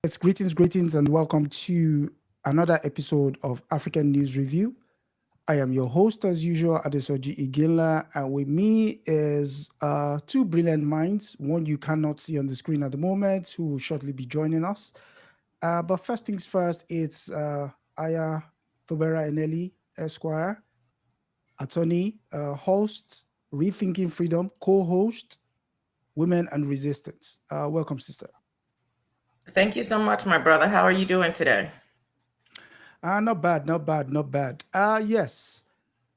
Yes, greetings, and welcome to another episode of African News Review. I am your host, as usual, Adesoji Iginla, and with me is two brilliant minds, one you cannot see on the screen at the moment, who will shortly be joining us. But first things first, it's Aya Fubara Eneli, Esquire, attorney, host, Rethinking Freedom, co-host, Women and Resistance. Welcome, sister. Thank you so much, my brother. How are you doing today? Not bad, not bad, not bad. Yes.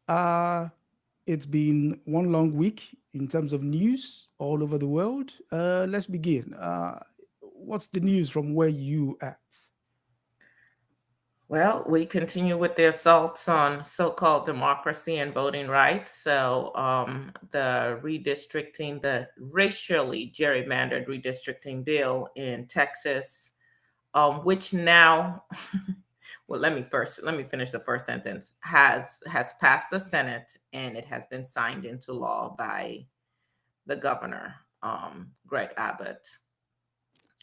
Uh, it's been one long week in terms of news all over the world. Let's begin. What's the news from where you at? Well, we continue with the assaults on so-called democracy and voting rights. The redistricting, the racially gerrymandered redistricting bill in Texas, which now, well, let me finish the first sentence, has passed the Senate and it has been signed into law by the governor, Greg Abbott.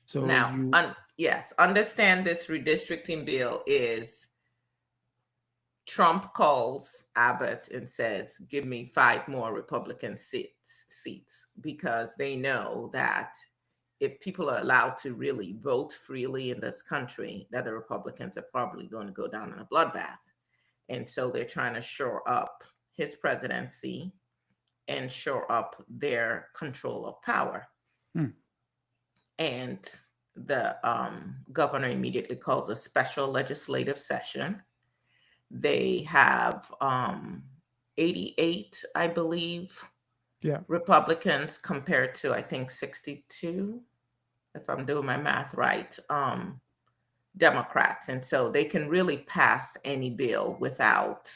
So Now, you, yes, understand this redistricting bill is Trump calls Abbott and says, "Give me 5 more Republican seats," because they know that if people are allowed to really vote freely in this country, that the Republicans are probably going to go down in a bloodbath. And so they're trying to shore up his presidency and shore up their control of power. hmm, And the governor immediately calls a special legislative session. They have 88, I believe, yeah, Republicans compared to, I think, 62, if I'm doing my math right, Democrats. And so they can really pass any bill without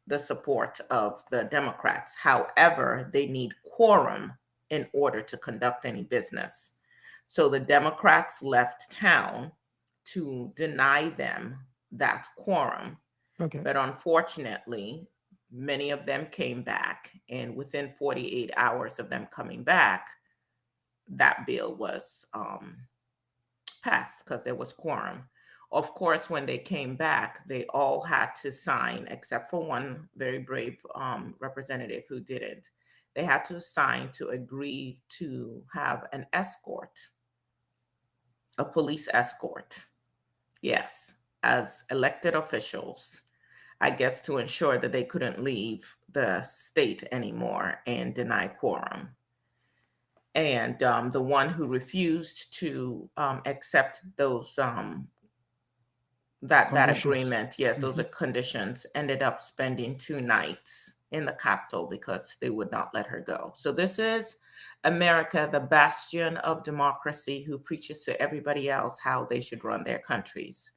the support of the Democrats. However, they need quorum in order to conduct any business. So the Democrats left town to deny them that quorum. okay. But unfortunately, many of them came back. And within 48 hours of them coming back, that bill was passed because there was quorum. Of course, when they came back, they all had to sign, except for one very brave representative who didn't. They had to sign to agree to have an escort, a police escort, yes, as elected officials, I guess, to ensure that they couldn't leave the state anymore and deny quorum. And the one who refused to accept those that Conditions. agreement, yes, those Hmm. are conditions, ended up spending 2 nights in the Capitol because they would not let her go. So this is America, the bastion of democracy, who preaches to everybody else how they should run their countries.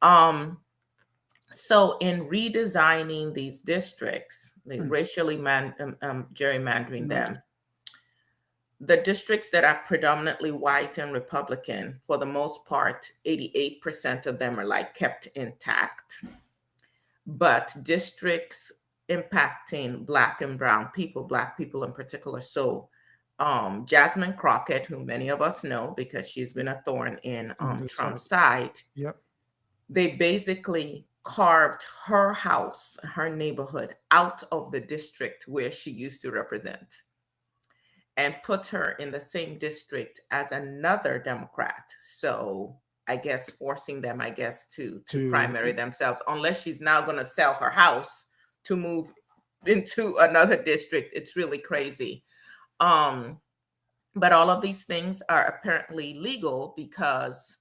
Um, so in redesigning these districts, racially gerrymandering them, the districts that are predominantly white and Republican, for the most part, 88% of them are like kept intact. But districts impacting Black and brown people, Black people in particular. So Jasmine Crockett, who many of us know because she's been a thorn in On this Trump's side. side, Yep. they basically carved her house, her neighborhood, out of the district where she used to represent and put her in the same district as another Democrat. So I guess forcing them, I guess, to To primary themselves, unless she's now going to sell her house to move into another district. It's really crazy. Um, but all of these things are apparently legal because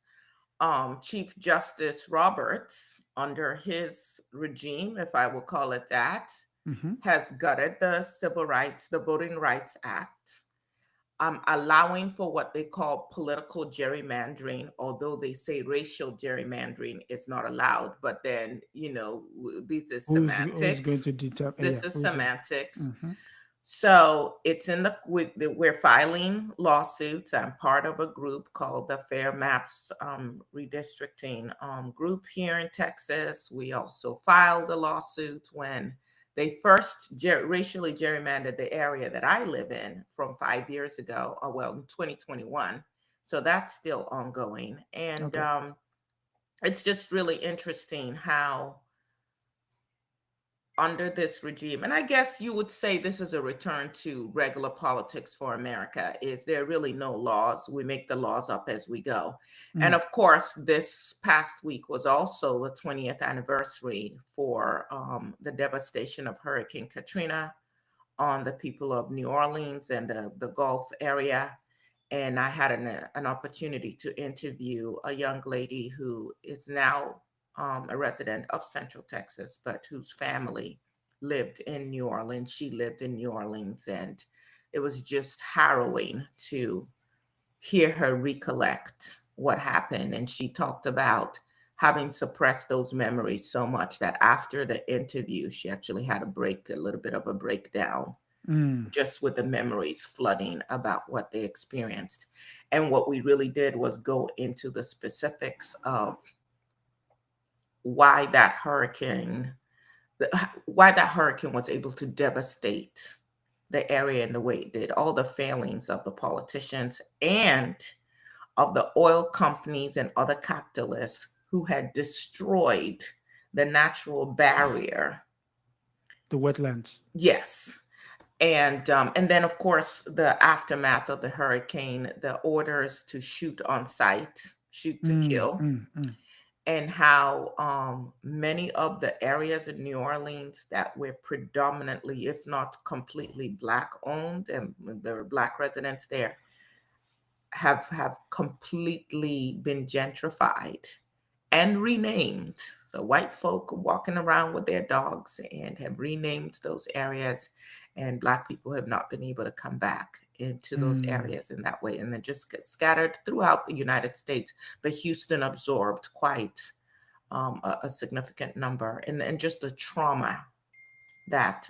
Chief Justice Roberts, under his regime, if I will call it that, hmm, has gutted the Civil Rights, the Voting Rights Act, allowing for what they call political gerrymandering, although they say racial gerrymandering is not allowed. But then, these are who's going semantics. to determine? This Yeah, is who's going? semantics. Mm-hmm. So it's we're filing lawsuits. I'm part of a group called the Fair Maps Redistricting group here in Texas. We also filed a lawsuit when they first racially gerrymandered the area that I live in from 5 years ago, or well, in 2021. So that's still ongoing. And Okay. it's just really interesting how under this regime, and I guess you would say this is a return to regular politics for America, is there really no laws? We make the laws up as we go. And Mm. of course, this past week was also the 20th anniversary for the devastation of Hurricane Katrina on the people of New Orleans and the Gulf area. And I had an opportunity to interview a young lady who is now a resident of Central Texas, but whose family lived in New Orleans. She lived in New Orleans, and it was just harrowing to hear her recollect what happened. And she talked about having suppressed those memories so much that after the interview, she actually had a little bit of a breakdown Mm. just with the memories flooding about what they experienced. And what we really did was go into the specifics of why that hurricane, why that hurricane was able to devastate the area in the way it did, all the failings of the politicians and of the oil companies and other capitalists who had destroyed the natural barrier. The wetlands. Yes. And then of course the aftermath of the hurricane, the orders to shoot on sight, shoot to Mm, kill, mm, mm. and how many of the areas in New Orleans that were predominantly, if not completely, black owned, and there were black residents there, have completely been gentrified and renamed. So white folk walking around with their dogs and have renamed those areas, and black people have not been able to come back into those Mm. areas in that way, and then just get scattered throughout the United States. But Houston absorbed quite a significant number, and just the trauma that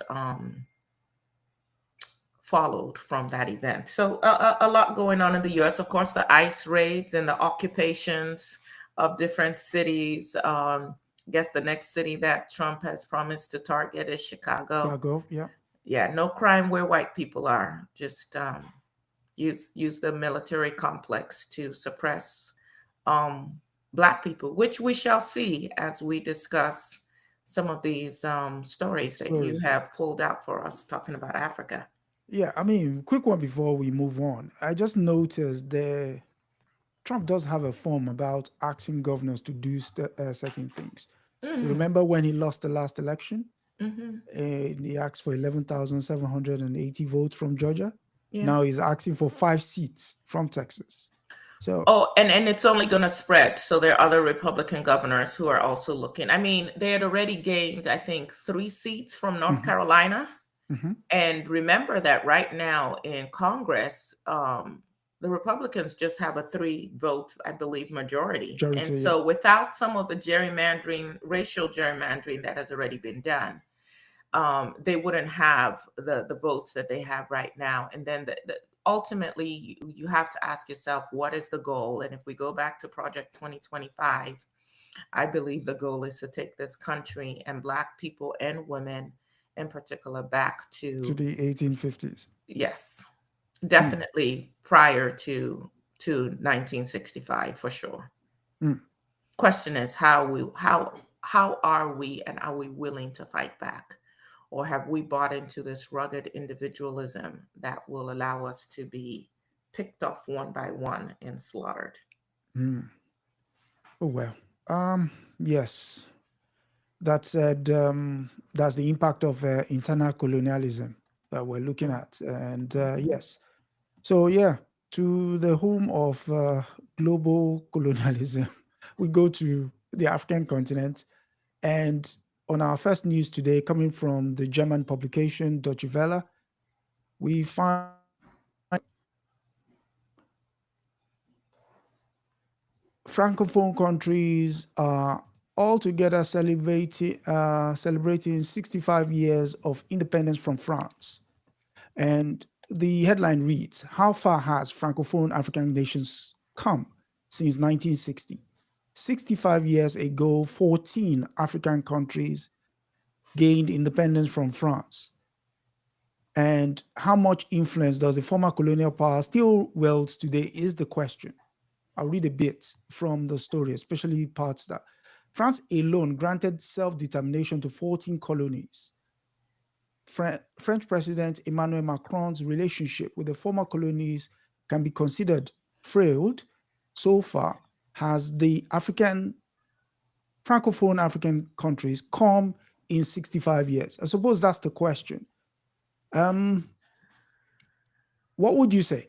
followed from that event. So a lot going on in the U.S. Of course, the ICE raids and the occupations of different cities. I guess the next city that Trump has promised to target is Chicago. Chicago. Yeah. Yeah, no crime where white people are. Just use the military complex to suppress um, black people, which we shall see as we discuss some of these stories that you Stories. have pulled out for us talking about Africa. Yeah. I mean, quick one before we move on. I just noticed the Trump does have a form about asking governors to do certain things. You Mm, remember when he lost the last election? hmm. He asked for 11,780 votes from Georgia. Yeah. Now he's asking for 5 seats from Texas. So, Oh, and it's only going to spread. So there are other Republican governors who are also looking. I mean, they had already gained, I think, 3 seats from North mhm, Carolina. mhm. And remember that right now in Congress, the Republicans just have a 3 vote, I believe, majority. And Majority, yeah. so without some of the gerrymandering, racial gerrymandering that has already been done, they wouldn't have the votes that they have right now. And then ultimately, you have to ask yourself, what is the goal? And if we go back to Project 2025, I believe the goal is to take this country and Black people and women in particular back To to, the 1850s. yes, Mm, definitely prior to 1965 for sure. mm. Question is how are we, and are we willing to fight back? Or have we bought into this rugged individualism that will allow us to be picked off one by one and slaughtered? Mm. Oh, well. Um, yes. That said, that's the impact of internal colonialism that we're looking Mm, at. And mhm. yes. So, yeah, to the home of global colonialism, we go to the African continent. And on our first news today, coming from the German publication Deutsche Welle, we find Francophone countries are altogether celebrating 65 years of independence from France. And the headline reads, how far has Francophone African nations come since 1960? 65 years ago, 14 African countries gained independence from France. And how much influence does the former colonial power still wield today is the question. I'll read a bit from the story, especially parts that France alone granted self-determination to 14 colonies. French President Emmanuel Macron's relationship with the former colonies can be considered frailed so far has the Francophone African countries come in 65 years. I suppose that's the question. Um, what would you say?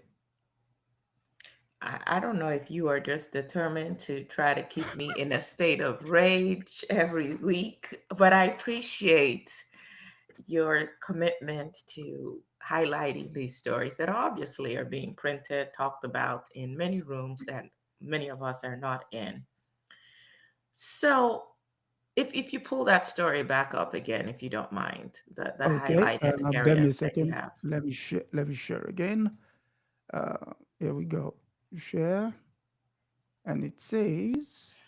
I don't know if you are just determined to try to keep me in a state of rage every week, but I appreciate your commitment to highlighting these stories that obviously are being printed, talked about in many rooms that many of us are not in. So, if you pull that story back up again, if you don't mind, the Okay, highlighted bear me areas a that you second. have. Let me share again. Here we go. Share, and it says.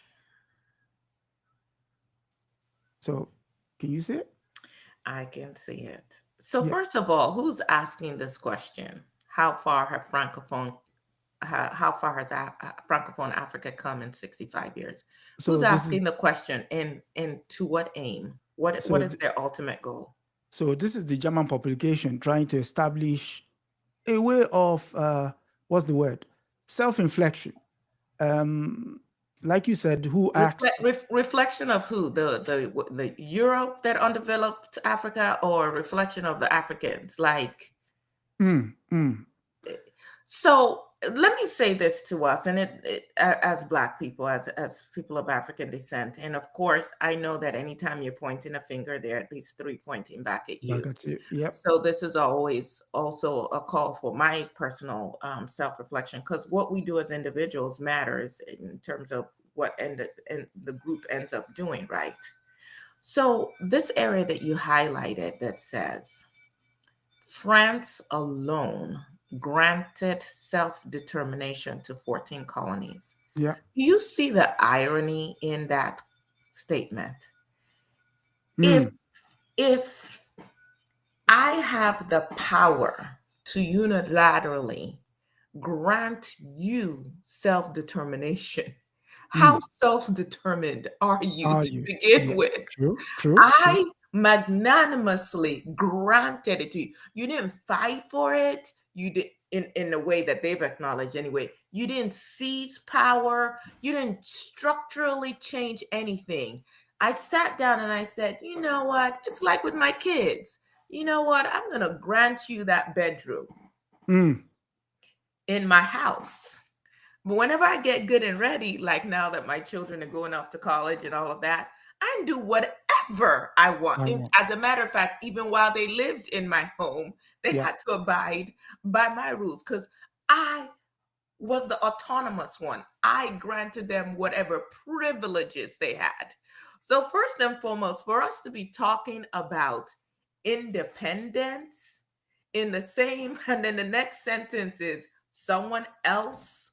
So, can you see it? I can see it. So, Yeah. first of all, who's asking this question? How far have Francophone how far has Francophone Africa come in 65 years? Who's So this is asking the question, and to what aim? What so is their ultimate goal? so this is the German publication trying to establish a way of what's the word? Self-inflection. Um, like you said, who asked? Reflection of who? The Europe that undeveloped Africa, or reflection of the Africans? Like, Mm, mm, so let me say this to us, and as Black people, as people of African descent, and of course, I know that anytime you're pointing a finger, there are at least three pointing back at back you. at you. Yep. So this is always also a call for my personal self-reflection, because what we do as individuals matters in terms of what and the group ends up doing, right? So this area that you highlighted that says France alone granted self-determination to 14 colonies. Yeah. Do you see the irony in that statement? If Mm, if I have the power to unilaterally grant you self determination, how mm. self determined are you Are to you? begin Yeah. with? True. True. True. I magnanimously granted it to you. You didn't fight for it. You did in the way that they've acknowledged anyway. You didn't seize power. You didn't structurally change anything. I sat down and I said, you know what? It's like with my kids. You know what? I'm going to grant you that bedroom Mm, in my house. But whenever I get good and ready, like now that my children are going off to college and all of that, I can do whatever I want. I And want. as a matter of fact, even while they lived in my home, they Yeah. had to abide by my rules because I was the autonomous one. I granted them whatever privileges they had. So, first and foremost, for us to be talking about independence in the same, and then the next sentence is someone else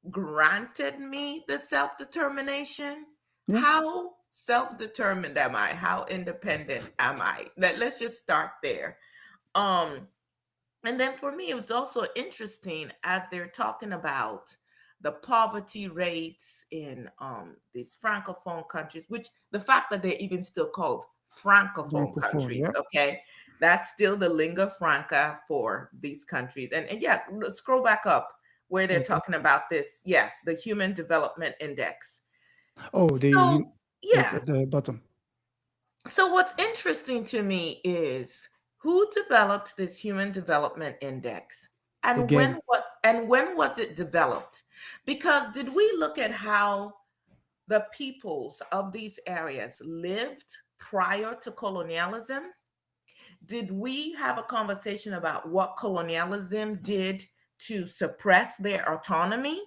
granted me the self determination. Yeah. How self determined am I? How independent am I? Let's just start there. Um, and then for me, it was also interesting as they're talking about the poverty rates in these francophone countries, which the fact that they're even still called francophone Francophone. countries, Yeah. okay, that's still the lingua franca for these countries. And yeah, scroll back up where they're Okay. talking about this. Yes, the Human Development Index. Oh, So it's yeah, at the bottom so what's interesting to me is who developed this Human Development Index, and again. when was it developed? Because did we look at how the peoples of these areas lived prior to colonialism? Did we have a conversation about what colonialism did to suppress their autonomy?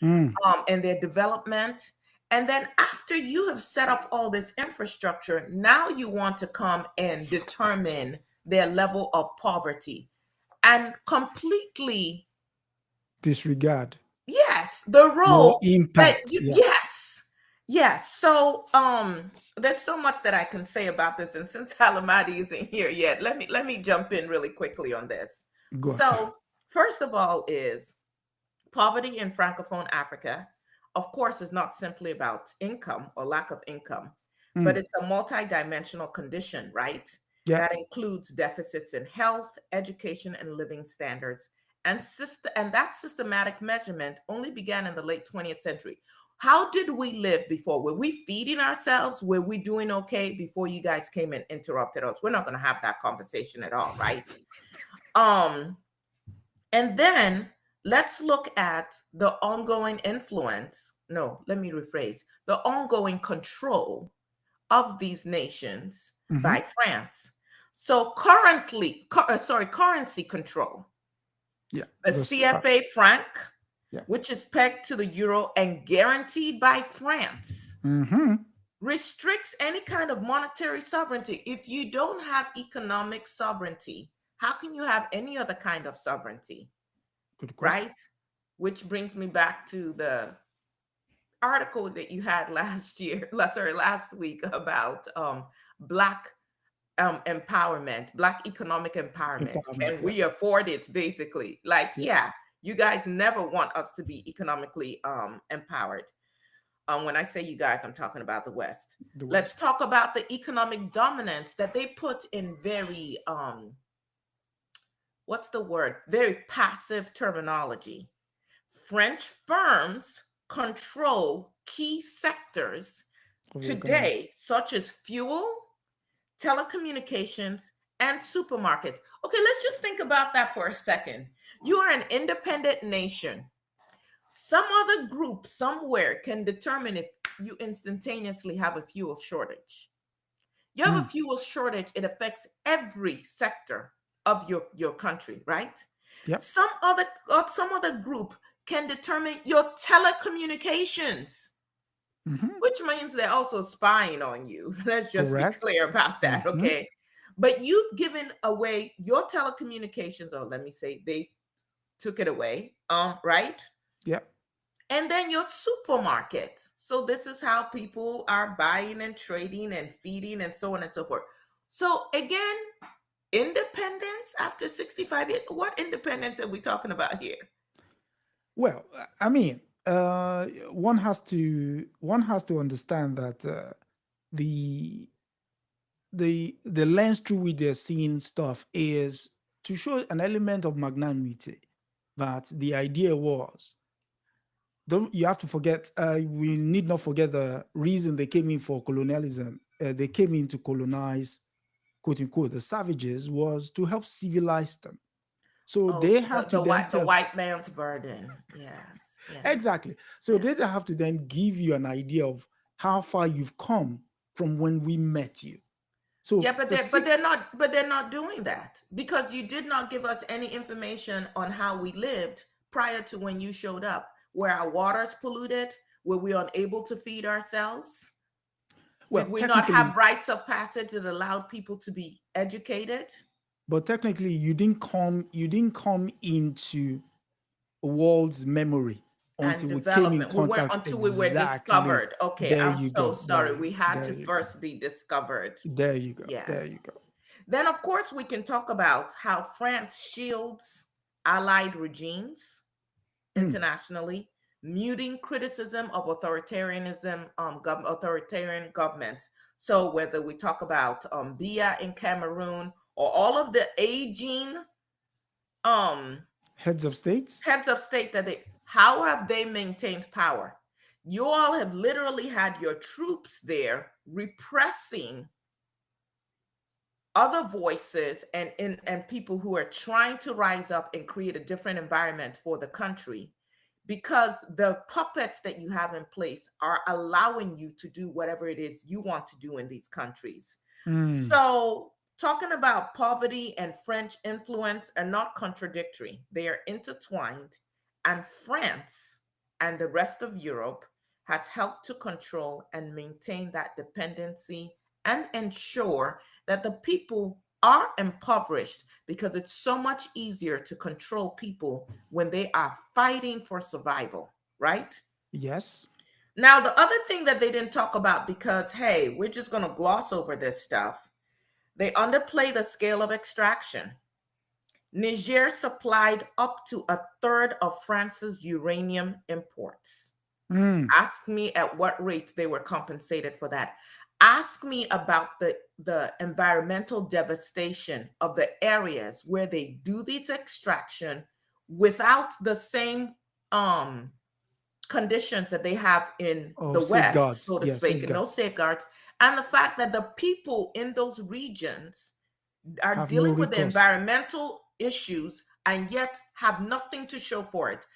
Mm, And their development. And then after you have set up all this infrastructure, now you want to come and determine their level of poverty and completely, disregard yes, the your role that impact. you, Yeah. yes, yes. So there's so much that I can say about this. And since Halamadi isn't here yet, let me jump in really quickly on this. Go on. So first of all is Poverty in Francophone Africa, of course, is not simply about income or lack of income, but Mm. it's a multidimensional condition, right? Yeah. That includes deficits in health, education, and living standards. And that systematic measurement only began in the late 20th century. How did we live before? Were we feeding ourselves? Were we doing okay before you guys came and interrupted us? We're not going to have that conversation at all, right? And then let's look at the ongoing influence. No, let me rephrase the ongoing control of these nations Mm-hmm. by France. So currency control. Yeah. The CFA franc, yeah. which is pegged to the euro and guaranteed by France, Mm-hmm. restricts any kind of monetary sovereignty. If you don't have economic sovereignty, how can you have any other kind of sovereignty? Good question. Right? Which brings me back to the article that you had last week about Black empowerment, Black economic empowerment. Can we afford it? Basically, like, yeah, you guys never want us to be economically empowered. When I say you guys, I'm talking about the West. Let's talk about the economic dominance that they put in very what's the word? Very passive terminology. French firms control key sectors today, such as fuel, telecommunications, and supermarkets. Okay, let's just think about that for a second. You are an independent nation. Some other group somewhere can determine if you instantaneously have a fuel shortage. You have a fuel shortage, it affects every sector of your country, right? Yep. Some other group can determine your telecommunications, which means they're also spying on you. Let's just be clear about that, okay? But you've given away your telecommunications, or let me say they took it away, right? Yep. And then your supermarket. So this is how people are buying and trading and feeding and so on and so forth. So again, independence after 65 years. What independence are we talking about here? Well, I mean, one has to understand that the lens through which they're seeing stuff is to show an element of magnanimity. That the idea was, don't you have to forget? We need not forget the reason they came in for colonialism. They came in to colonize, quote unquote, the savages, was to help civilize them. So they have to then the white man's burden. Yes. Exactly. So they have to then give you an idea of how far you've come from when we met you. So yeah, but they're not doing that, because you did not give us any information on how we lived prior to when you showed up. Were our waters polluted? Were we unable to feed ourselves? Well, did we not have rites of passage that allowed people to be educated? But technically, you didn't come into a world's memory until we came in contact. Until we were discovered. Okay, there I'm you so go. sorry. We had to first be discovered. There you go. Yes. There you go. Then, of course, we can talk about how France shields allied regimes internationally, muting criticism of authoritarianism, authoritarian governments. So whether we talk about Biya in Cameroon, or all of the aging heads of state that how have they maintained power? You all have literally had your troops there repressing other voices and people who are trying to rise up and create a different environment for the country, because the puppets that you have in place are allowing you to do whatever it is you want to do in these countries. So talking about poverty and French influence are not contradictory. They are intertwined, and France and the rest of Europe has helped to control and maintain that dependency and ensure that the people are impoverished, because it's so much easier to control people when they are fighting for survival, right? Yes. Now, the other thing that they didn't talk about, because, hey, we're just going to gloss over this stuff, they underplay the scale of extraction. Niger supplied up to a third of France's uranium imports. Mm. Ask me at what rate they were compensated for that. Ask me about the environmental devastation of the areas where they do these extraction without the same um, conditions that they have in Oh, the West, safeguards. so to Yeah, speak, and no safeguards. safeguards, and the fact that the people in those regions are Have no dealing with the recourse. environmental issues and yet have nothing to show for it.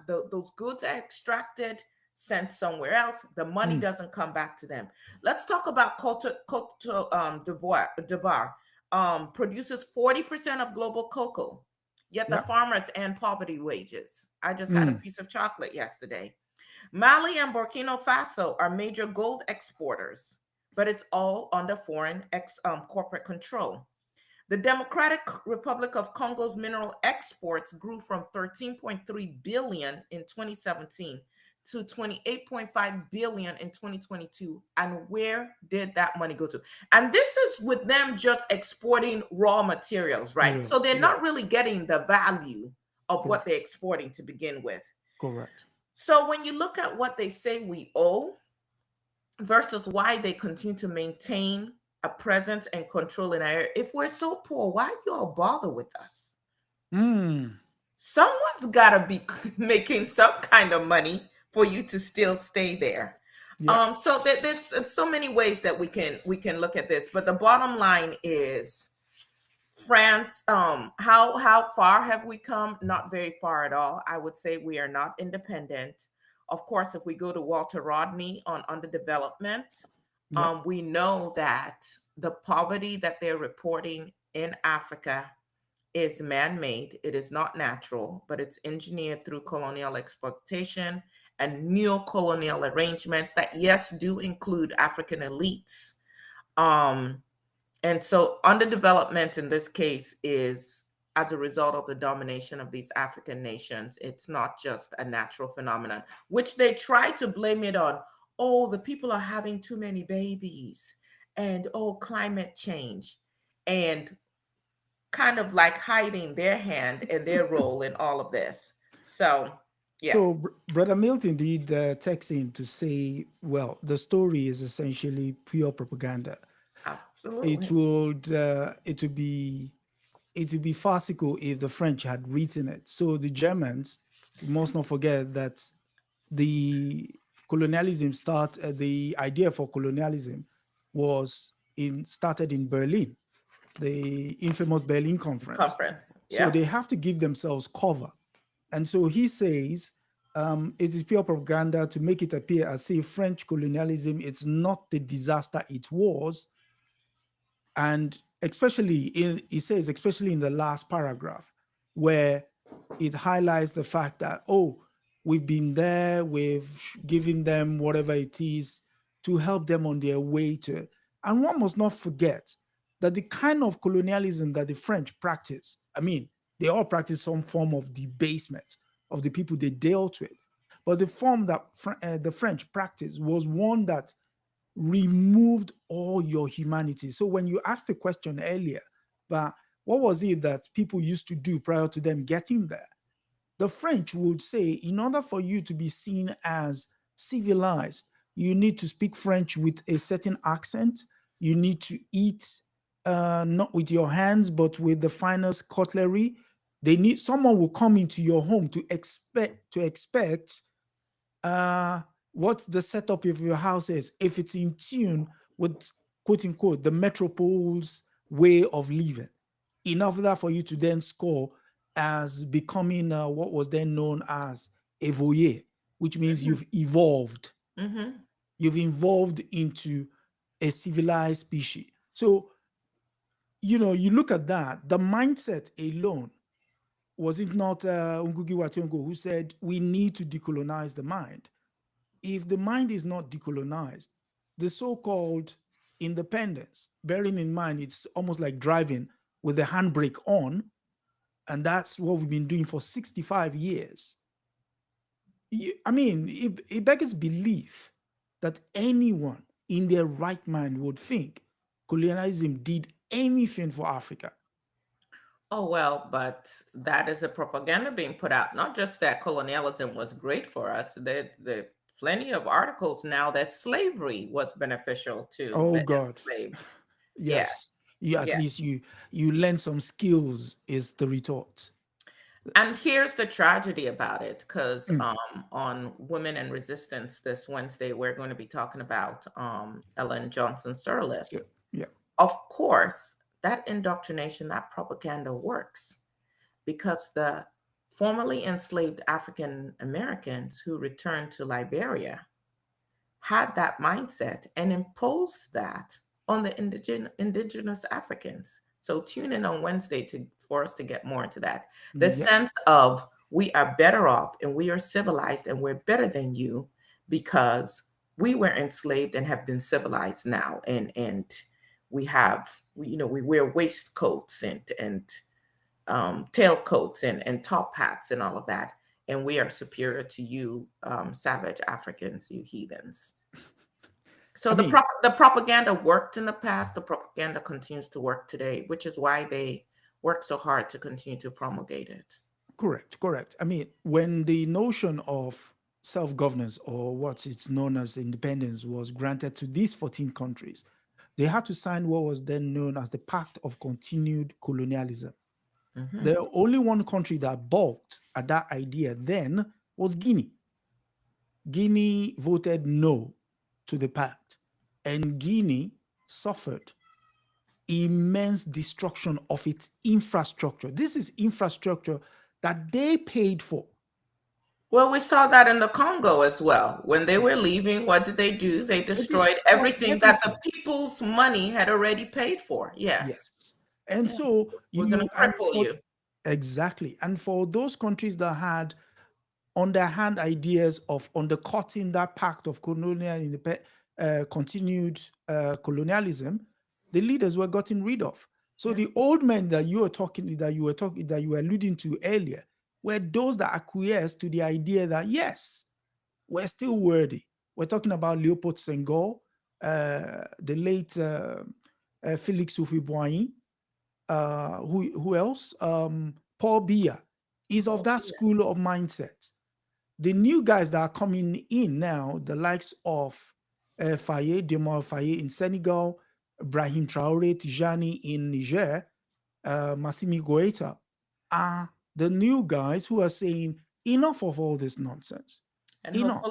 Those goods are extracted, sent somewhere else. The money Mm. doesn't come back to them. Let's talk about d'Ivoire. Produces 40% of global cocoa, yet the Yeah. farmers earn poverty wages. I just had a Mm. piece of chocolate yesterday. Mali and Burkina Faso are major gold exporters, but it's all under foreign corporate control. The Democratic Republic of Congo's mineral exports grew from 13.3 billion in 2017 to 28.5 billion in 2022. And where did that money go to? And this is with them just exporting raw materials, right? So Materials. they're Yeah. not really getting the value of what they're Correct. exporting to begin with. Correct. So when you look at what they say we owe versus why they continue to maintain a presence and control in our area, if we're so poor, why you all bother with us? Mm. Someone's got to be making some kind of money for you to still stay there. Yeah. So there's so many ways that we can look at this, but the bottom line is France. How far have we come? Not very far at all. I would say we are not independent. Of course, if we go to Walter Rodney on underdevelopment, Yeah. we know that the poverty that they're reporting in Africa is man-made. It is not natural, but it's engineered through colonial exploitation and neo-colonial arrangements that, yes, do include African elites. Um, and so underdevelopment in this case is as a result of the domination of these African nations. It's not just a natural phenomenon, which they try to blame it on. Oh, the people are having too many babies, and oh, climate change, and kind of like hiding their hand and their role in all of this. So, yeah, So, Brother Milton did text in to say, well, the story is essentially pure propaganda. It absolutely. would it would be it would be farcical if the French had written it. So the Germans, we must not forget that the the idea for colonialism was in started in Berlin, the infamous Berlin Conference. Conference. So Yep. they have to give themselves cover. And so he says it is pure propaganda to make it appear as if French colonialism it's not the disaster it was, and he says especially in the last paragraph where it highlights the fact that, oh, we've been there, we've given them whatever it is to help them on their way to it. And one must not forget that the kind of colonialism that the French practice, I mean, they all practice some form of debasement of the people they dealt with, but the form that the French practiced was one that removed all your humanity. So when you asked the question earlier, but what was it that people used to do prior to them getting there? The French would say, in order for you to be seen as civilized, you need to speak French with a certain accent. You need to eat not with your hands, but with the finest cutlery. They need someone will come into your home to expect uh, what the setup of your house is, if it's in tune with quote unquote the metropole's way of living, in order for you to then score as becoming what was then known as a voyeur, which means Mm-hmm. you've evolved, Mm-hmm. you've evolved into a civilized species. So, you look at that, the mindset alone, was it not Ngugi wa Thiong'o who said we need to decolonize the mind? If the mind is not decolonized, the so-called independence, bearing in mind it's almost like driving with the handbrake on, and that's what we've been doing for 65 years. I mean, it beggars belief that anyone in their right mind would think colonialism did anything for Africa. Oh, well, but that is the propaganda being put out. Not just that colonialism was great for us. There plenty of articles now that slavery was beneficial to Oh the God. enslaved. Yes. Yes, You at yes. least you learn some skills is the retort. And here's the tragedy about it, because Mm. on Women and Resistance this Wednesday, we're going to be talking about Ellen Johnson Sirleaf. So, yeah. Of course, that indoctrination, that propaganda works because the formerly enslaved African Americans who returned to Liberia had that mindset and imposed that on the indigenous Africans. So tune in on Wednesday for us to get more into that. The Yep. sense of we are better off and we are civilized and we're better than you because we were enslaved and have been civilized now, and we have we wear waistcoats and tailcoats and top hats and all of that, and we are superior to you, savage Africans, you heathens. So I mean, the propaganda worked in the past. The propaganda continues to work today, which is why they work so hard to continue to promulgate it. correct, correct. I mean, when the notion of self-governance or what it's known as independence was granted to these 14 countries, they had to sign what was then known as the Pact of Continued Colonialism. Hmm. The only one country that balked at that idea then was Guinea. Guinea voted no to the pact, and Guinea suffered immense destruction of its infrastructure. This is infrastructure that they paid for. Well, we saw that in the Congo as well. When they were Yes. leaving, what did they do? They They destroyed destroyed everything that the everything. people's money had already paid for. Yes. Yes. And Yeah. so We're going to and cripple for you. exactly. And for those countries that had underhand ideas of undercutting that pact of continued colonialism, the leaders were gotten rid of. So Yeah. the old men that that you were alluding to earlier were those that acquiesced to the idea that yes, we're still worthy. We're talking about Leopold Senghor, the late Felix Houphouët-Boigny, who else? Paul Biya is of Oh, that yeah. school of mindset. The new guys that are coming in now, the likes of Faye, Demar Faye in Senegal, Brahim Traore Tijani in Niger, Massimi Goeta, are the new guys who are saying enough of all this nonsense. And Enough.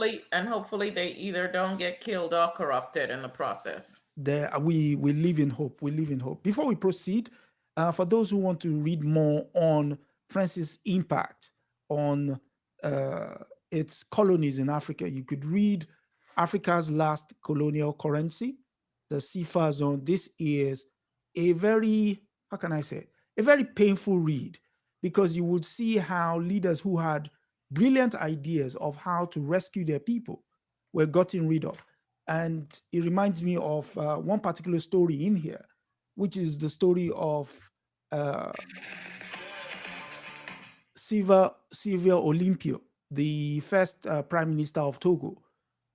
hopefully they either don't get killed or corrupted in the process. There we live in hope. We live in hope. Before we proceed, for those who want to read more on France's impact on uh, its colonies in Africa, you could read Africa's Last Colonial Currency, the CFA Zone. This is a very, how can I say, a very painful read, because you would see how leaders who had brilliant ideas of how to rescue their people were gotten rid of. And it reminds me of one particular story in here, which is the story of uh, Silvia Olympio, the first prime minister of Togo,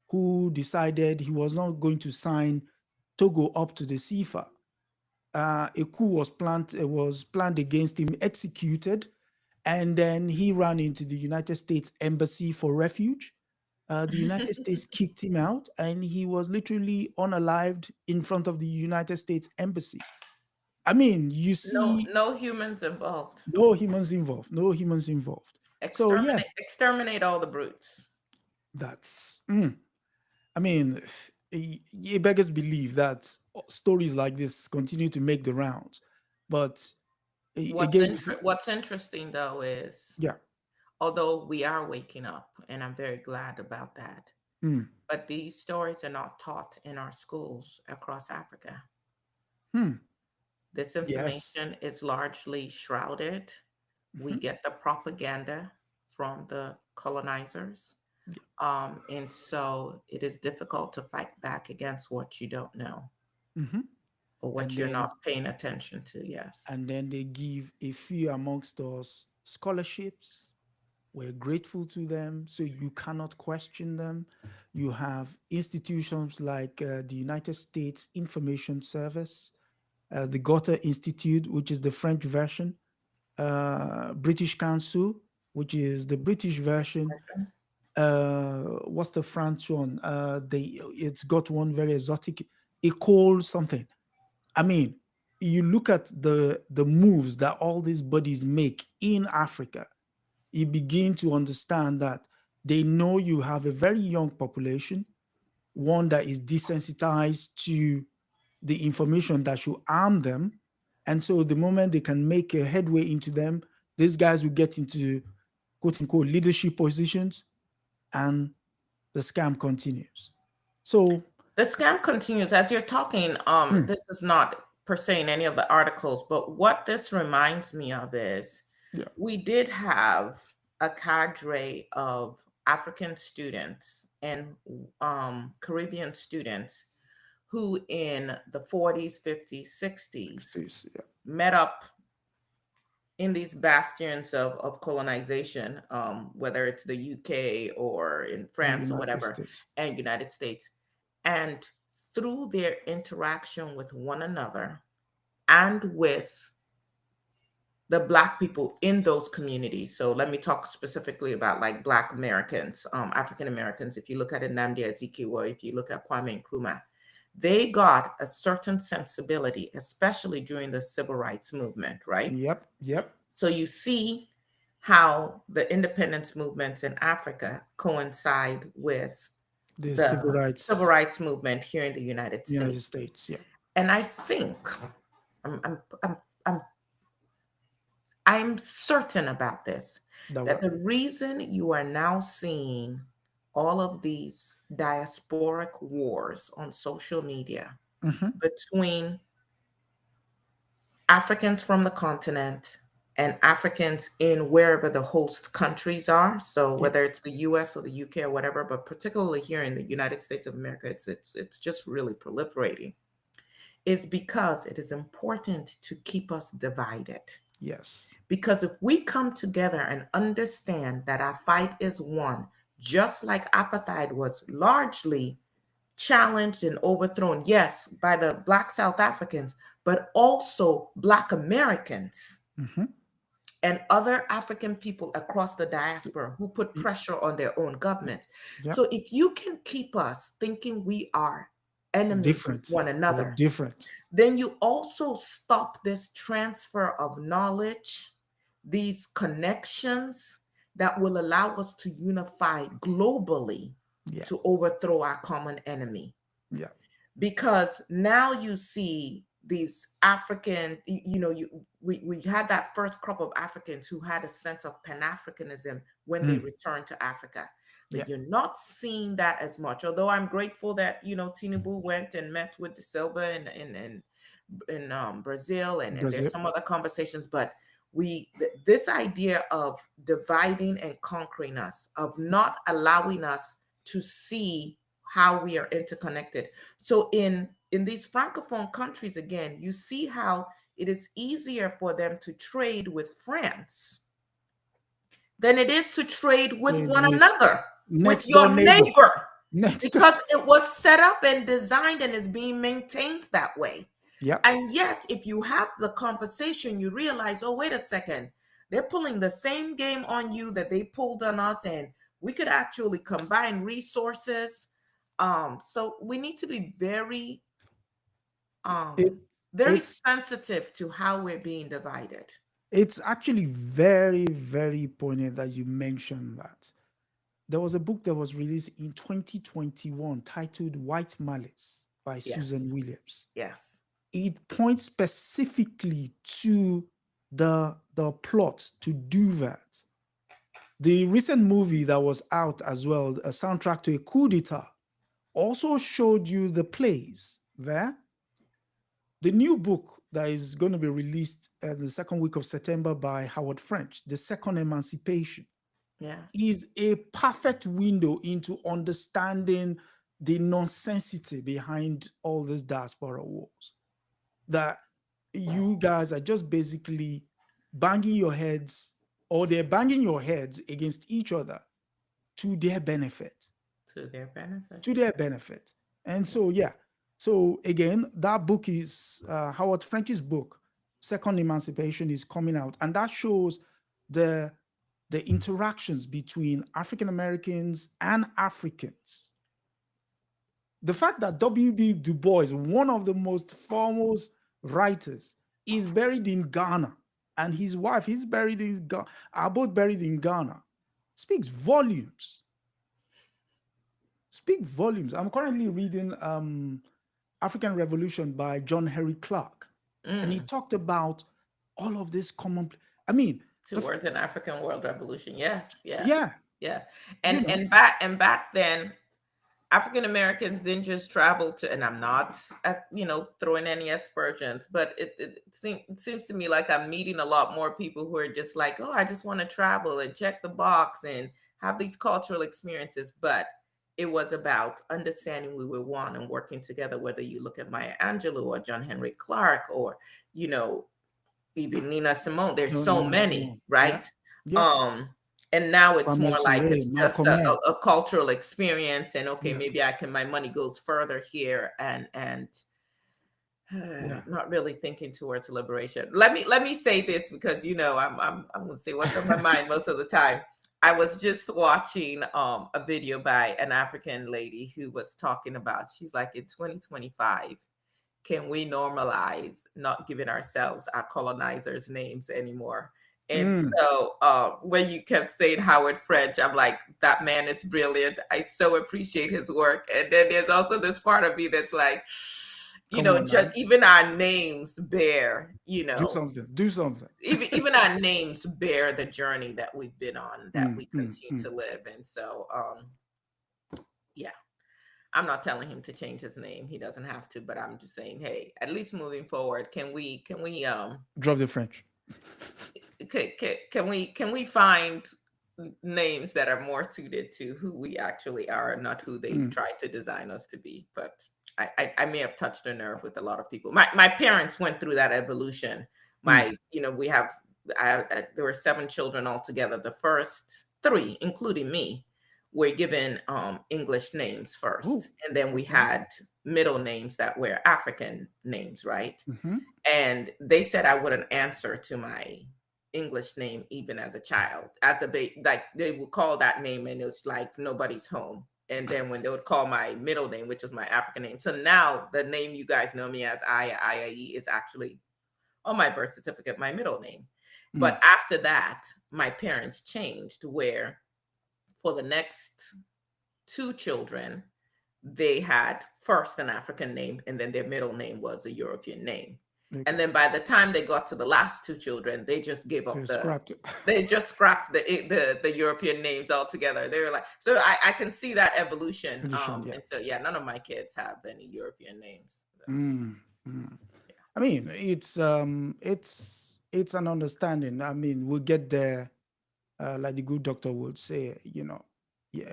who decided he was not going to sign Togo up to the CFA. A coup was planned against him, executed, and then he ran into the United States Embassy for refuge. The United States kicked him out, and he was literally unalived in front of the United States Embassy. I mean, you No, see, no humans involved. no humans involved, no humans involved. So yeah, Exterminate all the brutes. that's. I mean, it beggars believe that stories like this continue to make the rounds, but again, if you, What's interesting though is, yeah, although we are waking up, and I'm very glad about that, mm, but these stories are not taught in our schools across Africa. hmm, This yes, information is largely shrouded. We mhm, get the propaganda from the colonizers. yeah, And so it is difficult to fight back against what you don't know mhm. or and what you're then not paying attention to. Yes. and then they give a few amongst us scholarships. We're grateful to them, so you cannot question them. You have institutions like the United States Information Service, the Goethe Institute, which is the French version. British Council, which is the British version. What's the French one? It's got one very exotic, Ecole something. I mean, you look at the moves that all these bodies make in Africa, you begin to understand that they know you have a very young population, one that is desensitized to the information that should arm them. And so the moment they can make a headway into them, these guys will get into quote unquote leadership positions, and the scam continues. So The scam continues as you're talking. mm, This is not per se in any of the articles, but what this reminds me of is yeah, we did have a cadre of African students and Caribbean students who, in the 40s, 50s, 60s, yeah, met up in these bastions of colonization, whether it's the UK or in and France or United whatever, States. and United States. And through their interaction with one another and with the Black people in those communities. So let me talk specifically about like Black Americans, African Americans. If you look at Nnamdi Azikiwe, if you look at Kwame Nkrumah, they got a certain sensibility, especially during the civil rights movement, right? Yep, yep. So you see how the independence movements in Africa coincide with The civil the civil rights, rights movement here in the United United States. States. Yeah, And I think I'm, I'm, I'm, I'm I'm certain about this, that that were. the reason you are now seeing all of these diasporic wars on social media Mm-hmm. between Africans from the continent and Africans in wherever the host countries are. So Yep. whether it's the US or the UK or whatever, but particularly here in the United States of America, it's just really proliferating, is because it is important to keep us divided. Yes. Because if we come together and understand that our fight is one, just like apartheid was largely challenged and overthrown, yes, by the Black South Africans, but also Black Americans Mm-hmm. and other African people across the diaspora who put pressure on their own governments. Yep. So if you can keep us thinking we are enemies with Different one or another, different. then you also stop this transfer of knowledge, these connections that will allow us to unify globally Yeah. to overthrow our common enemy. Yeah. Because now you see these African, we had that first crop of Africans who had a sense of Pan-Africanism when they Mm. returned to Africa. Yeah. But you're not seeing that as much. Although I'm grateful that Tinubu went and met with De Silva in Brazil, and there's Brazil. some other conversations. But this idea of dividing and conquering us, of not allowing us to see how we are interconnected. So in these francophone countries, again, you see how it is easier for them to trade with France than it is to trade with Trade one with another, with next door your neighbor. neighbor, Next door. because it was set up and designed and is being maintained that way. Yep. And yet, if you have the conversation, you realize, oh, wait a second, they're pulling the same game on you that they pulled on us, and we could actually combine resources. So we need to be very, It very it's sensitive to how we're being divided. it's actually very, very poignant that you mentioned that. There was a book that was released in 2021 titled White Malice by Susan Yes, Williams. yes, It points specifically to the plot to do that. The recent movie that was out as well, a soundtrack to a coup d'etat, also showed you the plays there. The new book that is going to be released the second week of September by Howard French, The Second Emancipation, yes. is a perfect window into understanding the nonsensity behind all these diaspora wars. That you guys are just basically banging your heads, or they're banging your heads against each other to their benefit. To their To benefit. their benefit. And so, yeah. So again, that book is Howard French's book. second emancipation is coming out, and that shows the interactions between African Americans and Africans. The fact that W.B. Du Bois, one of the most foremost writers, is buried in Ghana, and his wife is buried in Ghana, are both buried in Ghana, speaks volumes. Speak volumes. I'm currently reading African Revolution by John Henry Clark, and he talked about all of this common. I mean, towards an African world revolution. Yes, yes, yeah, yes. you And know, back then, African Americans didn't just travel to, and I'm not, throwing any aspersions, but it seems to me like I'm meeting a lot more people who are just like, oh, I just want to travel and check the box and have these cultural experiences. But it was about understanding we were one and working together, whether you look at Maya Angelou or John Henry Clark or, even Nina Simone. There's so Nina many, Simone. right? Yeah. And now it's Kwame more like Ture, it's just Malcolm X. a cultural experience, and okay, Yeah. maybe my money goes further here, and Yeah. not really thinking towards liberation. Let me say this, because I'm gonna say what's on my mind most of the time. I was just watching a video by an African lady who was talking about, she's like, in 2025, can we normalize not giving ourselves our colonizers' names anymore? And so when you kept saying Howard French, I'm like, that man is brilliant. I so appreciate his work. And then there's also this part of me that's like, just even our names bear, do something. even our names bear the journey that we've been on, that we continue to live. And so, yeah. I'm not telling him to change his name. He doesn't have to, but I'm just saying, hey, at least moving forward, can we drop the French? Can we find names that are more suited to who we actually are, not who they've tried to design us to be? But I may have touched a nerve with a lot of people. My parents went through that evolution. We have there were 7 children altogether. The first 3, including me, were given English names first. And then we had middle names that were African names, right? And they said I wouldn't answer to my English name even as a child. As a baby, like they would call that name and it was like nobody's home. And then when they would call my middle name, which was my African name. So now the name you guys know me as, Aya, is actually on my birth certificate, my middle name. But after that, my parents changed, where for the next 2 children, they had first an African name, and then their middle name was a European name. And then by the time they got to the last 2 children, they just gave up they just scrapped the European names altogether. They were like, so I can see that evolution. And so, yeah, none of my kids have any European names. I mean, it's an understanding. I mean, we'll get there, like the good doctor would say,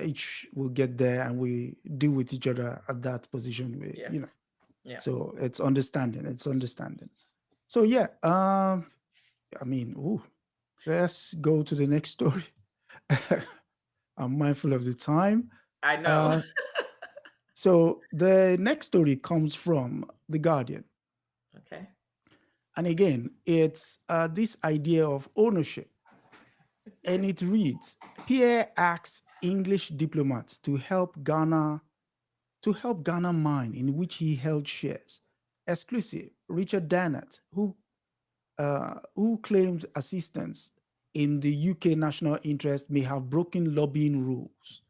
each will get there and we deal with each other at that position. Yeah. So it's understanding. So yeah, I mean, let's go to the next story. I'm mindful of the time. I know. So the next story comes from The Guardian. Okay. And again, it's this idea of ownership. And it reads, Pierre asks English diplomats to help Ghana mine in which he held shares. Exclusive, Richard Dannett, who claims assistance in the UK national interest, may have broken lobbying rules.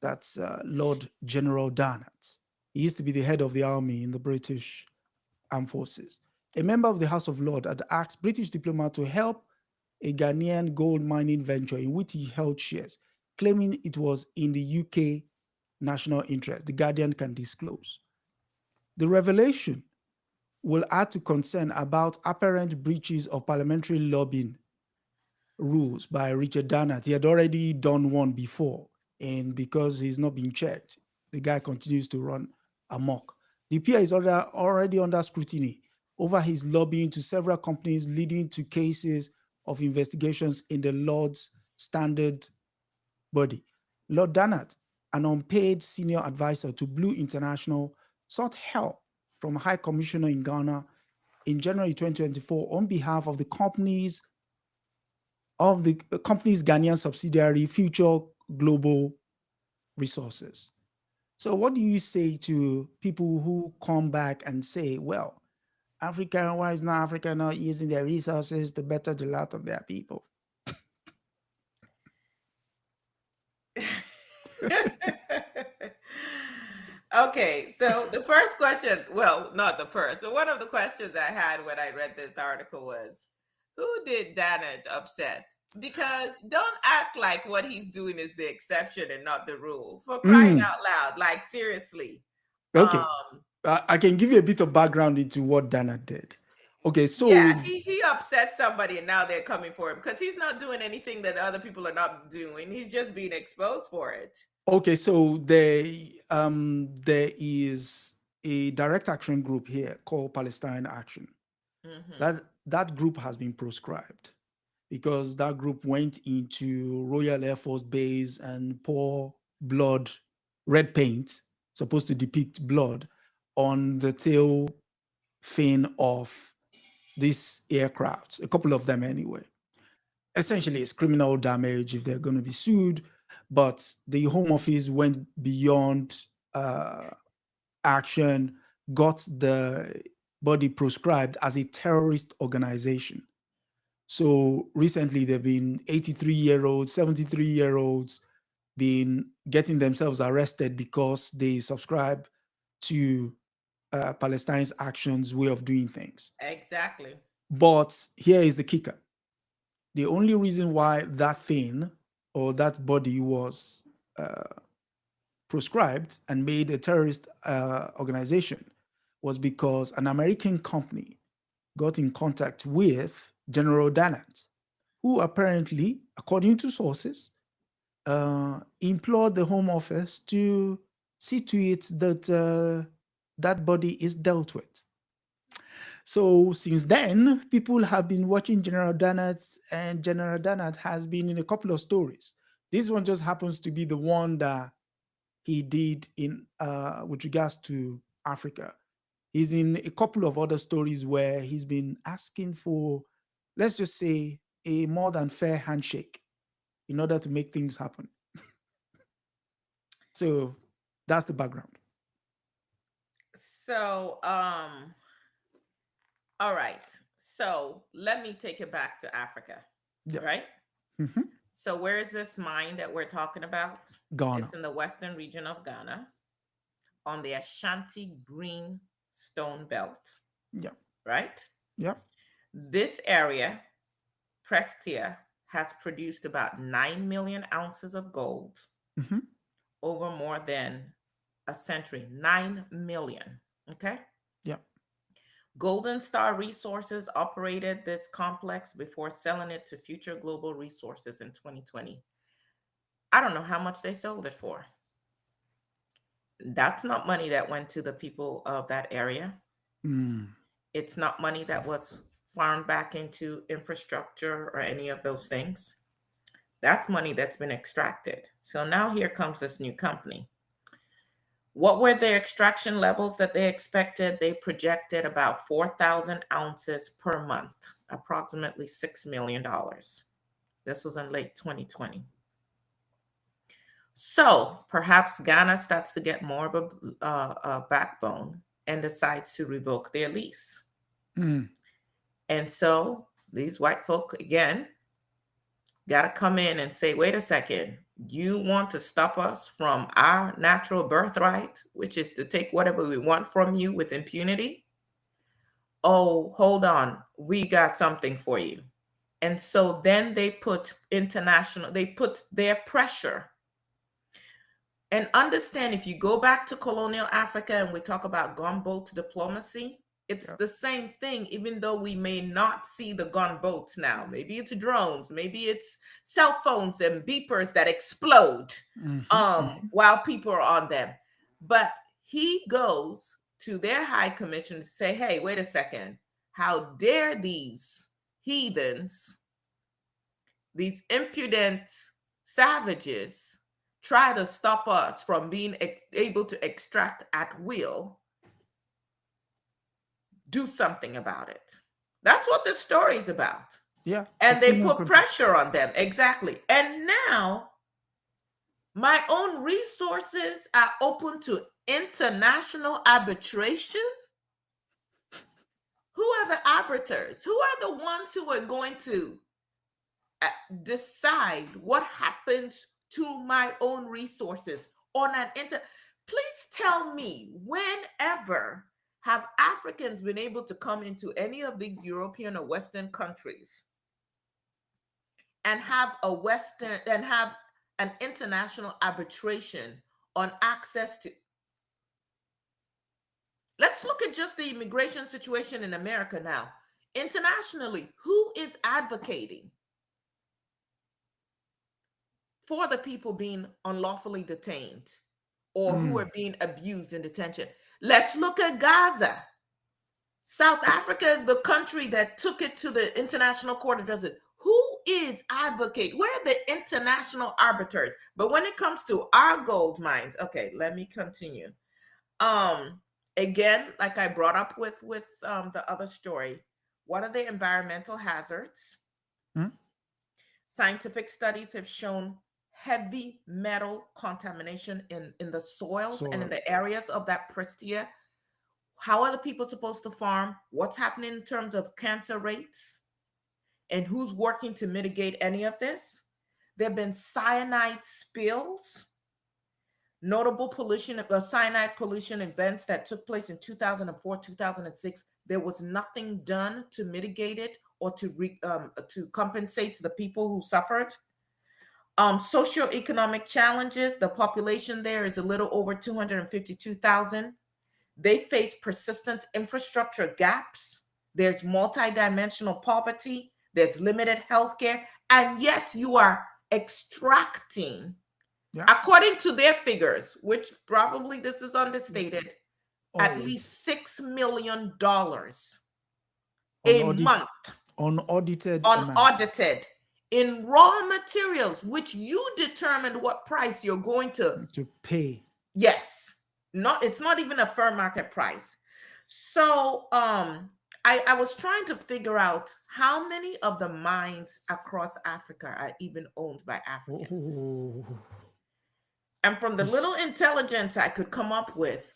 That's Lord General Dannett. He used to be the head of the army in the British Armed Forces. A member of the House of Lords had asked British diplomat to help a Ghanaian gold mining venture in which he held shares, claiming it was in the UK national interest. The Guardian can disclose. The revelation will add to concern about apparent breaches of parliamentary lobbying rules by Richard Dannett. He had already done one before, and because he's not being checked, the guy continues to run amok. The peer is already under scrutiny over his lobbying to several companies, leading to cases of investigations in the Lord's standard body. Lord Dannett, an unpaid senior advisor to Blue International, sought help from High Commissioner in Ghana, in January 2024 on behalf of the company's Ghanaian subsidiary, Future Global Resources. So, what do you say to people who come back and say, well, Africa, why is not Africa not using their resources to better the lot of their people? Okay, so the first question, well, not the first, but one of the questions I had when I read this article was, who did Dannett upset? Because don't act like what he's doing is the exception and not the rule. For crying out loud, like seriously. Okay. I can give you a bit of background into what Dana did. Okay, Yeah, so he upset somebody and now they're coming for him because he's not doing anything that other people are not doing. He's just being exposed for it. okay, so there is a direct action group here called Palestine Action. That group has been proscribed because that group went into Royal Air Force Base and pour blood, red paint, supposed to depict blood, on the tail fin of these aircrafts, a couple of them anyway. Essentially, it's criminal damage if they're going to be sued, but the Home Office went beyond action, got the body proscribed as a terrorist organization. So recently, there have been 83-year-olds, 73-year-olds been getting themselves arrested because they subscribe to Palestine's actions way of doing things. Exactly. But here is the kicker. The only reason why that thing or that body was proscribed and made a terrorist organization was because an American company got in contact with General Dannett, who apparently, according to sources, implored the Home Office to see to it that that body is dealt with. So since then, people have been watching General Dannett, and General Dannett has been in a couple of stories. This one just happens to be the one that he did in with regards to Africa. He's in a couple of other stories where he's been asking for, let's just say, a more than fair handshake in order to make things happen. So that's the background. So, all right. So let me take it back to Africa, Yeah. right? Mm-hmm. So where is this mine that we're talking about? Ghana. It's in the western region of Ghana on the Ashanti Greenstone Belt. Yeah. Right? Yeah. This area, Prestia, has produced about 9 million ounces of gold over more than a century. 9 million. Okay. Yeah. Golden Star Resources operated this complex before selling it to Future Global Resources in 2020. I don't know how much they sold it for. That's not money that went to the people of that area. It's not money that was farmed back into infrastructure or any of those things. That's money that's been extracted. So now here comes this new company. What were the extraction levels that they expected? They projected about 4,000 ounces per month, approximately $6 million. This was in late 2020. So perhaps Ghana starts to get more of a backbone and decides to revoke their lease. And so these white folk, again, got to come in and say, wait a second, you want to stop us from our natural birthright, which is to take whatever we want from you with impunity? Oh, hold on, we got something for you. And so then they put their pressure. And understand, if you go back to colonial Africa and we talk about gunboat diplomacy, it's the same thing, even though we may not see the gunboats now. Maybe it's drones, maybe it's cell phones and beepers that explode while people are on them. But he goes to their high commission to say, hey, wait a second, how dare these heathens, these impudent savages, try to stop us from being able to extract at will do something about it. That's what this story is about. Yeah, a And they criminal put country. pressure on them. Exactly. And now my own resources are open to international arbitration. Who are the arbiters? Who are the ones who are going to decide what happens to my own resources on an please tell me, whenever have Africans been able to come into any of these European or Western countries and have an international arbitration on access to. Let's look at just the immigration situation in America now. Internationally, who is advocating for the people being unlawfully detained or who are being abused in detention? Let's look at Gaza. South Africa is the country that took it to the International Court of Justice. Who is advocate? Where are the international arbiters? But when it comes to our gold mines, okay, let me continue. Again, like I brought up with the other story, what are the environmental hazards? Scientific studies have shown heavy metal contamination in the soils and in the areas of that prestia. How are the people supposed to farm? What's happening in terms of cancer rates? And who's working to mitigate any of this? There have been cyanide spills, notable pollution, cyanide pollution events that took place in 2004, 2006. There was nothing done to mitigate it or to compensate the people who suffered. Socioeconomic challenges. The population there is a little over 252,000. They face persistent infrastructure gaps. There's multidimensional poverty. There's limited healthcare. And yet you are extracting, according to their figures, which probably this is understated, at least $6 million a month. Unaudited in raw materials, which you determine what price you're going to pay. Yes. It's not even a fair market price. So I was trying to figure out how many of the mines across Africa are even owned by Africans. And from the little intelligence I could come up with,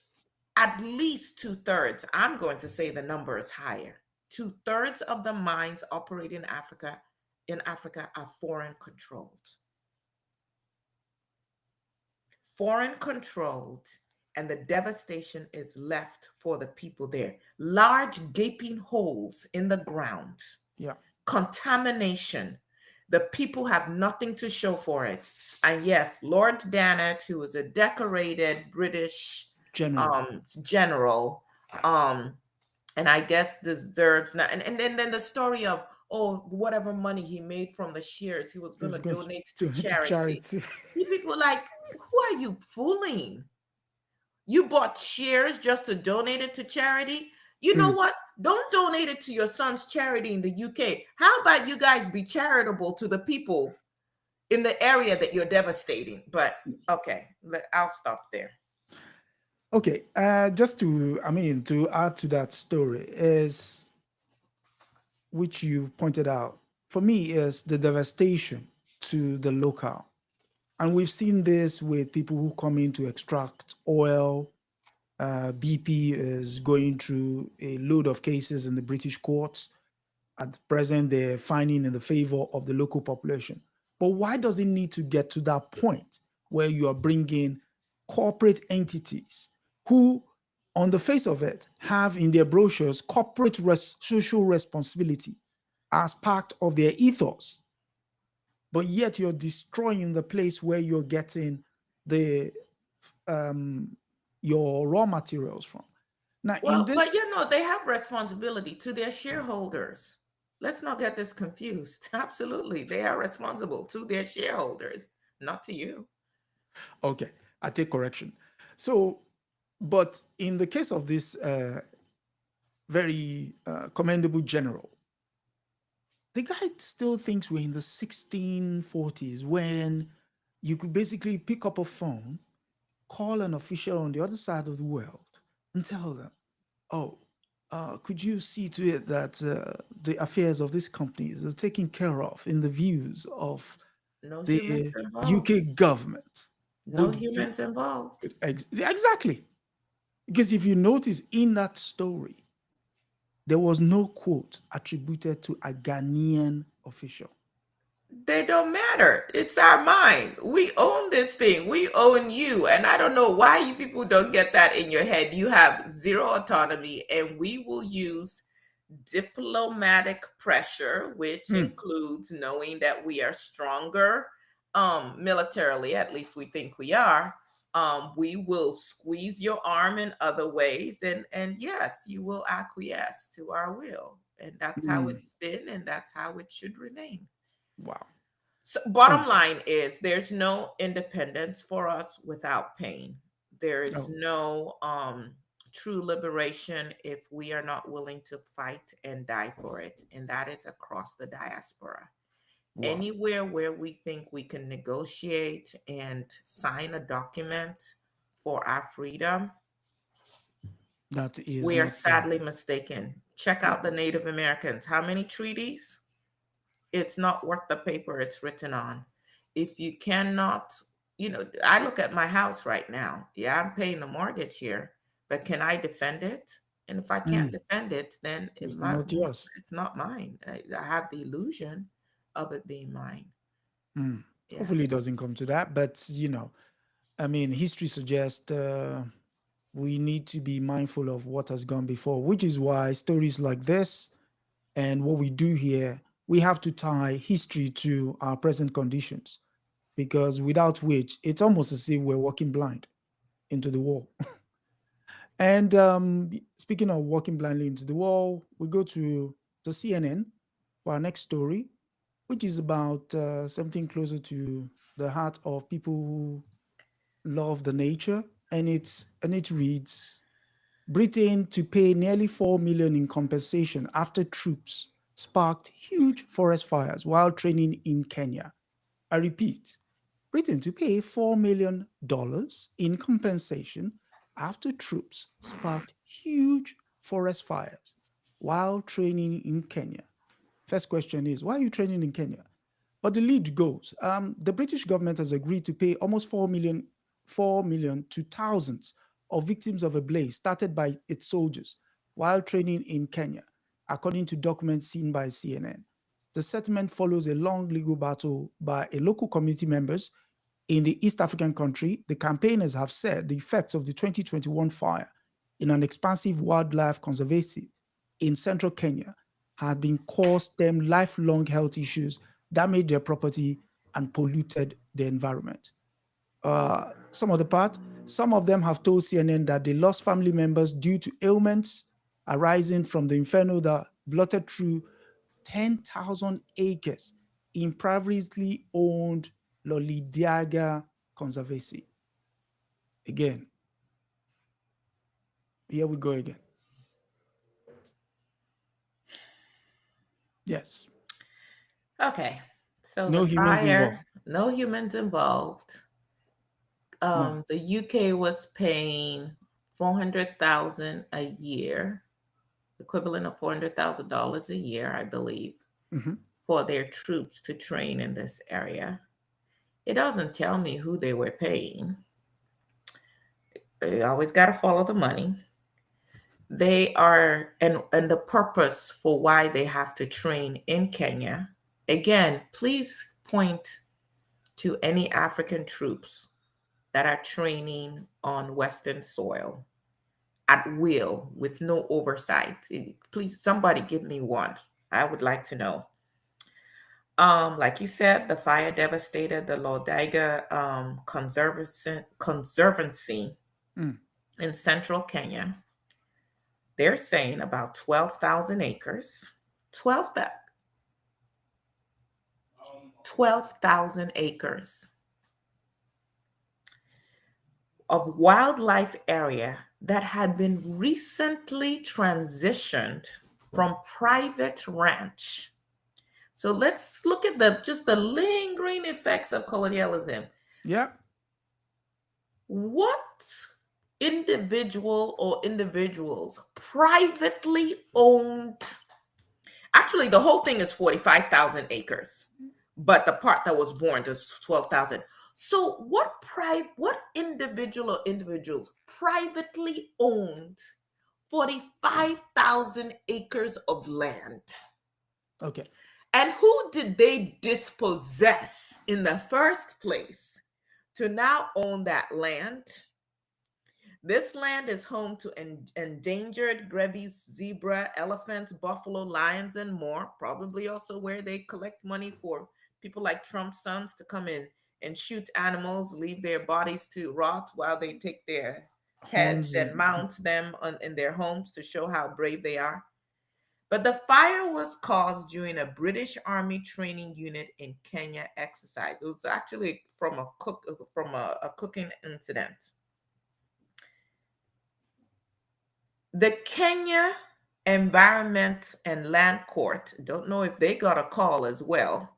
at least 2/3, I'm going to say the number is higher. 2/3 of the mines operating in Africa are foreign controlled. Foreign controlled, and the devastation is left for the people there. Large gaping holes in the ground. Contamination. The people have nothing to show for it. And yes, Lord Dannatt, who is a decorated British general, and I guess deserves now. And then the story of, whatever money he made from the shares, he was going to donate to charity. People like, who are you fooling? You bought shares just to donate it to charity? You know what? Don't donate it to your son's charity in the UK. How about you guys be charitable to the people in the area that you're devastating? But okay, I'll stop there. Okay, just to add to that story is, which you pointed out, for me is the devastation to the local. And we've seen this with people who come in to extract oil. BP is going through a load of cases in the British courts. At present, they're finding in the favor of the local population. But why does it need to get to that point where you are bringing corporate entities who, on the face of it, have in their brochures corporate social responsibility as part of their ethos? But yet you're destroying the place where you're getting the your raw materials from. Now, but they have responsibility to their shareholders. Let's not get this confused. Absolutely, they are responsible to their shareholders, not to you. Okay, I take correction. So, but in the case of this very commendable general, the guy still thinks we're in the 1640s when you could basically pick up a phone, call an official on the other side of the world, and tell them, oh, could you see to it that the affairs of these companies are taken care of in the views of No humans the involved. UK government? No humans involved. Exactly. Because if you notice in that story, there was no quote attributed to a Ghanaian official. They don't matter. It's our mind. We own this thing. We own you. And I don't know why you people don't get that in your head. You have zero autonomy, and we will use diplomatic pressure, which Hmm. includes knowing that we are stronger militarily, at least we think we are. We will squeeze your arm in other ways, and yes, you will acquiesce to our will. And that's how Hmm. it's been, and that's how it should remain. Wow. So, Oh, bottom line is there's no independence for us without pain. There is oh, no true liberation if we are not willing to fight and die for it. And that is across the diaspora. wow. Anywhere where we think we can negotiate and sign a document for our freedom, That is we are not so. sadly mistaken. Check out the Wow. Native Americans. How many treaties? It's not worth the paper it's written on. If you cannot, I look at my house right now. Yeah, I'm paying the mortgage here, but can I defend it? And if I can't Hmm. defend it, then It's not yours. it's not mine. I have the illusion of it being mine. Hmm. Yeah. Hopefully, it doesn't come to that. But, I mean, history suggests we need to be mindful of what has gone before, which is why stories like this and what we do here, we have to tie history to our present conditions, because without which, it's almost as if we're walking blind into the wall. And speaking of walking blindly into the wall, we go to the CNN for our next story, which is about something closer to the heart of people who love the nature. And it reads: Britain to pay nearly 4 million in compensation after troops sparked huge forest fires while training in Kenya. I repeat, Britain to pay $4 million in compensation after troops sparked huge forest fires while training in Kenya. First question is, why are you training in Kenya? But the lead goes, the British government has agreed to pay almost 4 million to thousands of victims of a blaze started by its soldiers while training in Kenya, according to documents seen by CNN. The settlement follows a long legal battle by a local community members in the East African country. The campaigners have said the effects of the 2021 fire in an expansive wildlife conservancy in central Kenya had been caused them lifelong health issues, damaged their property, and polluted the environment. Some of the part, some of them have told CNN that they lost family members due to ailments arising from the inferno that blotted through 10,000 acres in privately owned Lolidiaga Conservancy. Again, here we go again. Yes, Okay. So the no humans fire, involved. no humans involved. No. The UK was paying 400,000 a year, equivalent of $400,000 a year, I believe, Mhm. for their troops to train in this area. It doesn't tell me who they were paying. They always got to follow the money. They are, and the purpose for why they have to train in Kenya. Again, please point to any African troops that are training on Western soil at will with no oversight. Please, somebody give me one. I would like to know. Like you said, the fire devastated the Lodaiga Conservancy Mm. in central Kenya. They're saying about 12,000 acres. 12,000 acres of wildlife area that had been recently transitioned from private ranch. So let's look at the lingering effects of colonialism. Yeah. What individual or individuals privately owned. Actually, the whole thing is 45,000 acres, but the part that was born is 12,000. So what individual or individuals privately owned 45,000 acres of land? Okay. And who did they dispossess in the first place to now own that land? This land is home to endangered grevy's zebra, elephants, buffalo, lions, and more. Probably also where they collect money for people like Trump's sons to come in and shoot animals, leave their bodies to rot while they take their heads Horns and and mount them in their homes to show how brave they are. But the fire was caused during a British Army training unit in Kenya exercise. It was actually from a cooking incident. The Kenya Environment and Land Court, don't know if they got a call as well,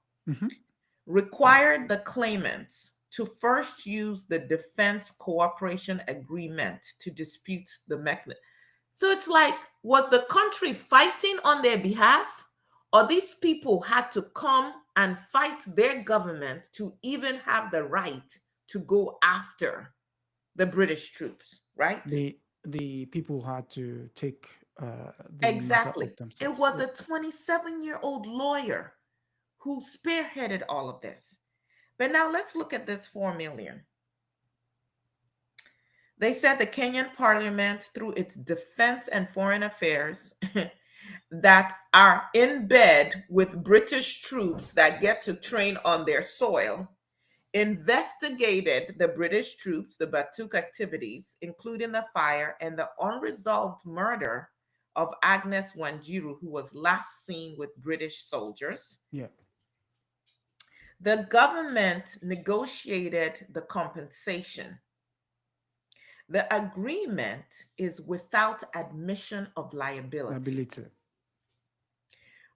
required the claimants to first use the Defense Cooperation Agreement to dispute the mechanism. So it's like, was the country fighting on their behalf? Or these people had to come and fight their government to even have the right to go after the British troops, right? the people had to take the matter Exactly. up themselves. It was Yeah. a 27-year-old lawyer who spearheaded all of this. But now let's look at this 4 million. They said the Kenyan parliament, through its defense and foreign affairs, that are in bed with British troops that get to train on their soil, investigated the British troops, the Batuk activities, including the fire and the unresolved murder of Agnes Wanjiru, who was last seen with British soldiers. Yeah. The government negotiated the compensation. The agreement is without admission of liability, Ability.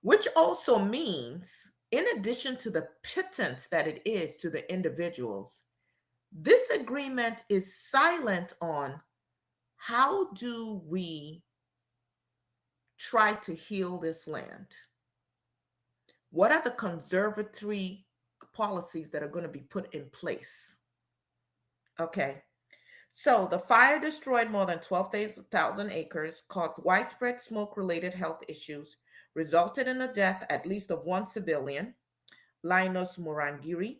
which also means, in addition to the pittance that it is to the individuals, this agreement is silent on how do we try to heal this land? What are the conservatory policies that are going to be put in place? Okay. So the fire destroyed more than 12,000 acres, caused widespread smoke-related health issues, resulted in the death at least of one civilian, Linus Murangiri.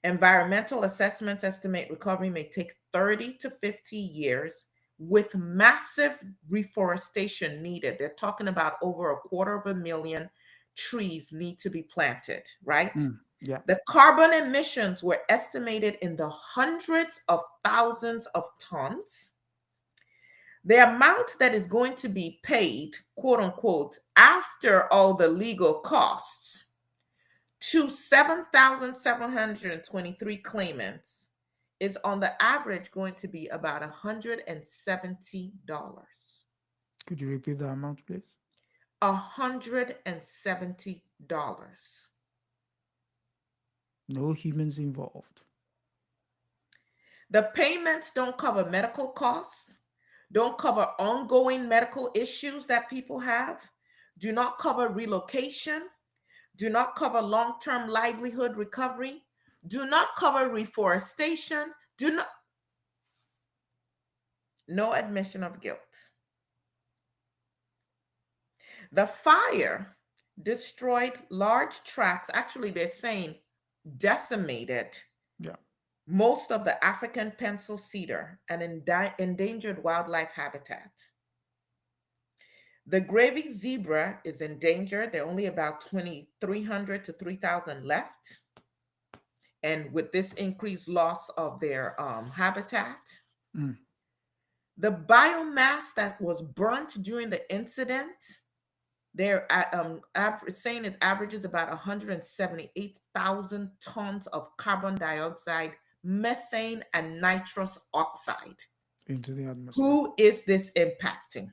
Environmental assessments estimate recovery may take 30 to 50 years with massive reforestation needed. They're talking about over 250,000 trees need to be planted, right? Yeah. The carbon emissions were estimated in the hundreds of thousands of tons. The amount that is going to be paid, quote unquote, after all the legal costs to 7,723 claimants is on the average going to be about $170. Could you repeat the amount, please? $170. No humans involved. The payments don't cover medical costs, don't cover ongoing medical issues that people have, do not cover relocation, do not cover long-term livelihood recovery, do not cover reforestation, no admission of guilt. The fire destroyed large tracts. Actually, they're saying decimated most of the African pencil cedar, an endangered wildlife habitat. The gravy zebra is endangered. There are only about 2,300 to 3,000 left. And with this increased loss of their habitat, the biomass that was burnt during the incident, they're saying it averages about 178,000 tons of carbon dioxide, methane, and nitrous oxide into the atmosphere. Who is this impacting?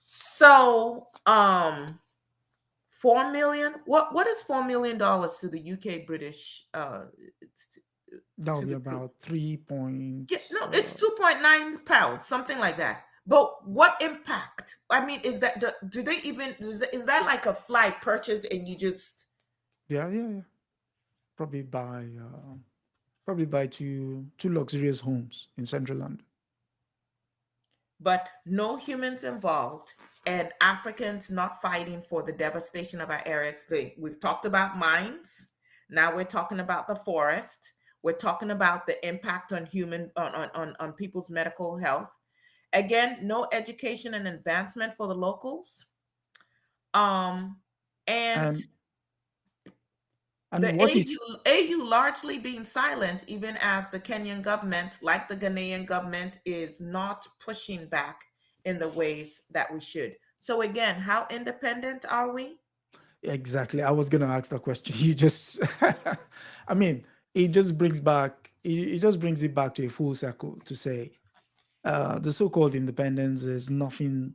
So, 4 million. What is $4 million to the UK British That to would be the troop. about 3 Yeah, points. no, it's 2.9 pounds, something like that. But what impact? I mean, is that do they even is that like a fly purchase and you just Yeah, yeah, yeah. Probably buy two luxurious homes in central London. but no humans involved and Africans not fighting for the devastation of our areas. We've talked about mines. Now we're talking about the forest. We're talking about the impact on human on people's medical health. Again, no education and advancement for the locals. Um, and And the what is AU largely being silent, even as the Kenyan government, like the Ghanaian government, is not pushing back in the ways that we should. So again, how independent are we? exactly? I was gonna ask that question. You just, I mean, it just brings back it just brings it back to a full circle to say the so-called independence is nothing.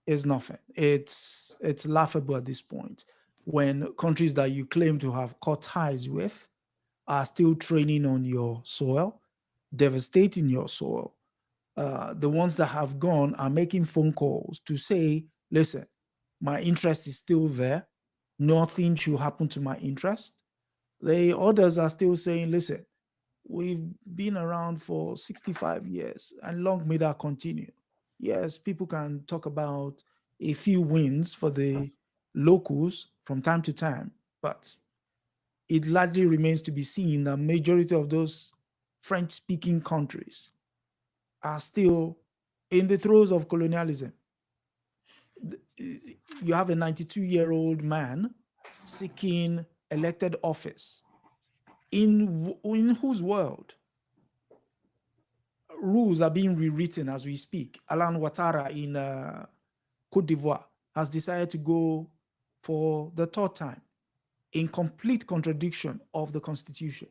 Is nothing. It's laughable at this point when countries that you claim to have cut ties with are still training on your soil, devastating your soil. The ones that have gone are making phone calls to say, listen, my interest is still there. Nothing should happen to my interest. The others are still saying, listen, we've been around for 65 years and long may that continue. Yes, people can talk about a few wins for the locals from time to time, but it largely remains to be seen that majority of those French speaking countries are still in the throes of colonialism. You have a 92-year-old man seeking elected office in whose world rules are being rewritten as we speak. Alan Ouattara in Cote d'Ivoire has decided to go for the third time in complete contradiction of the constitution.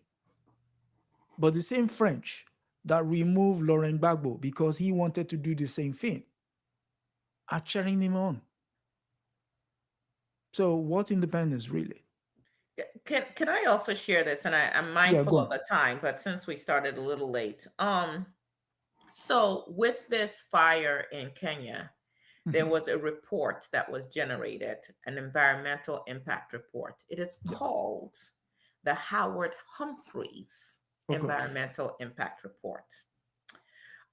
But the same French that removed Laurent Gbagbo because he wanted to do the same thing are cheering him on. So what independence really? Can I also share this? And I'm Yeah, mindful go of on. the time, but since we started a little late, so with this fire in Kenya, there Mhm. was a report that was generated, an environmental impact report. It is Yeah. called the Howard Humphreys Oh God. Environmental Impact Report.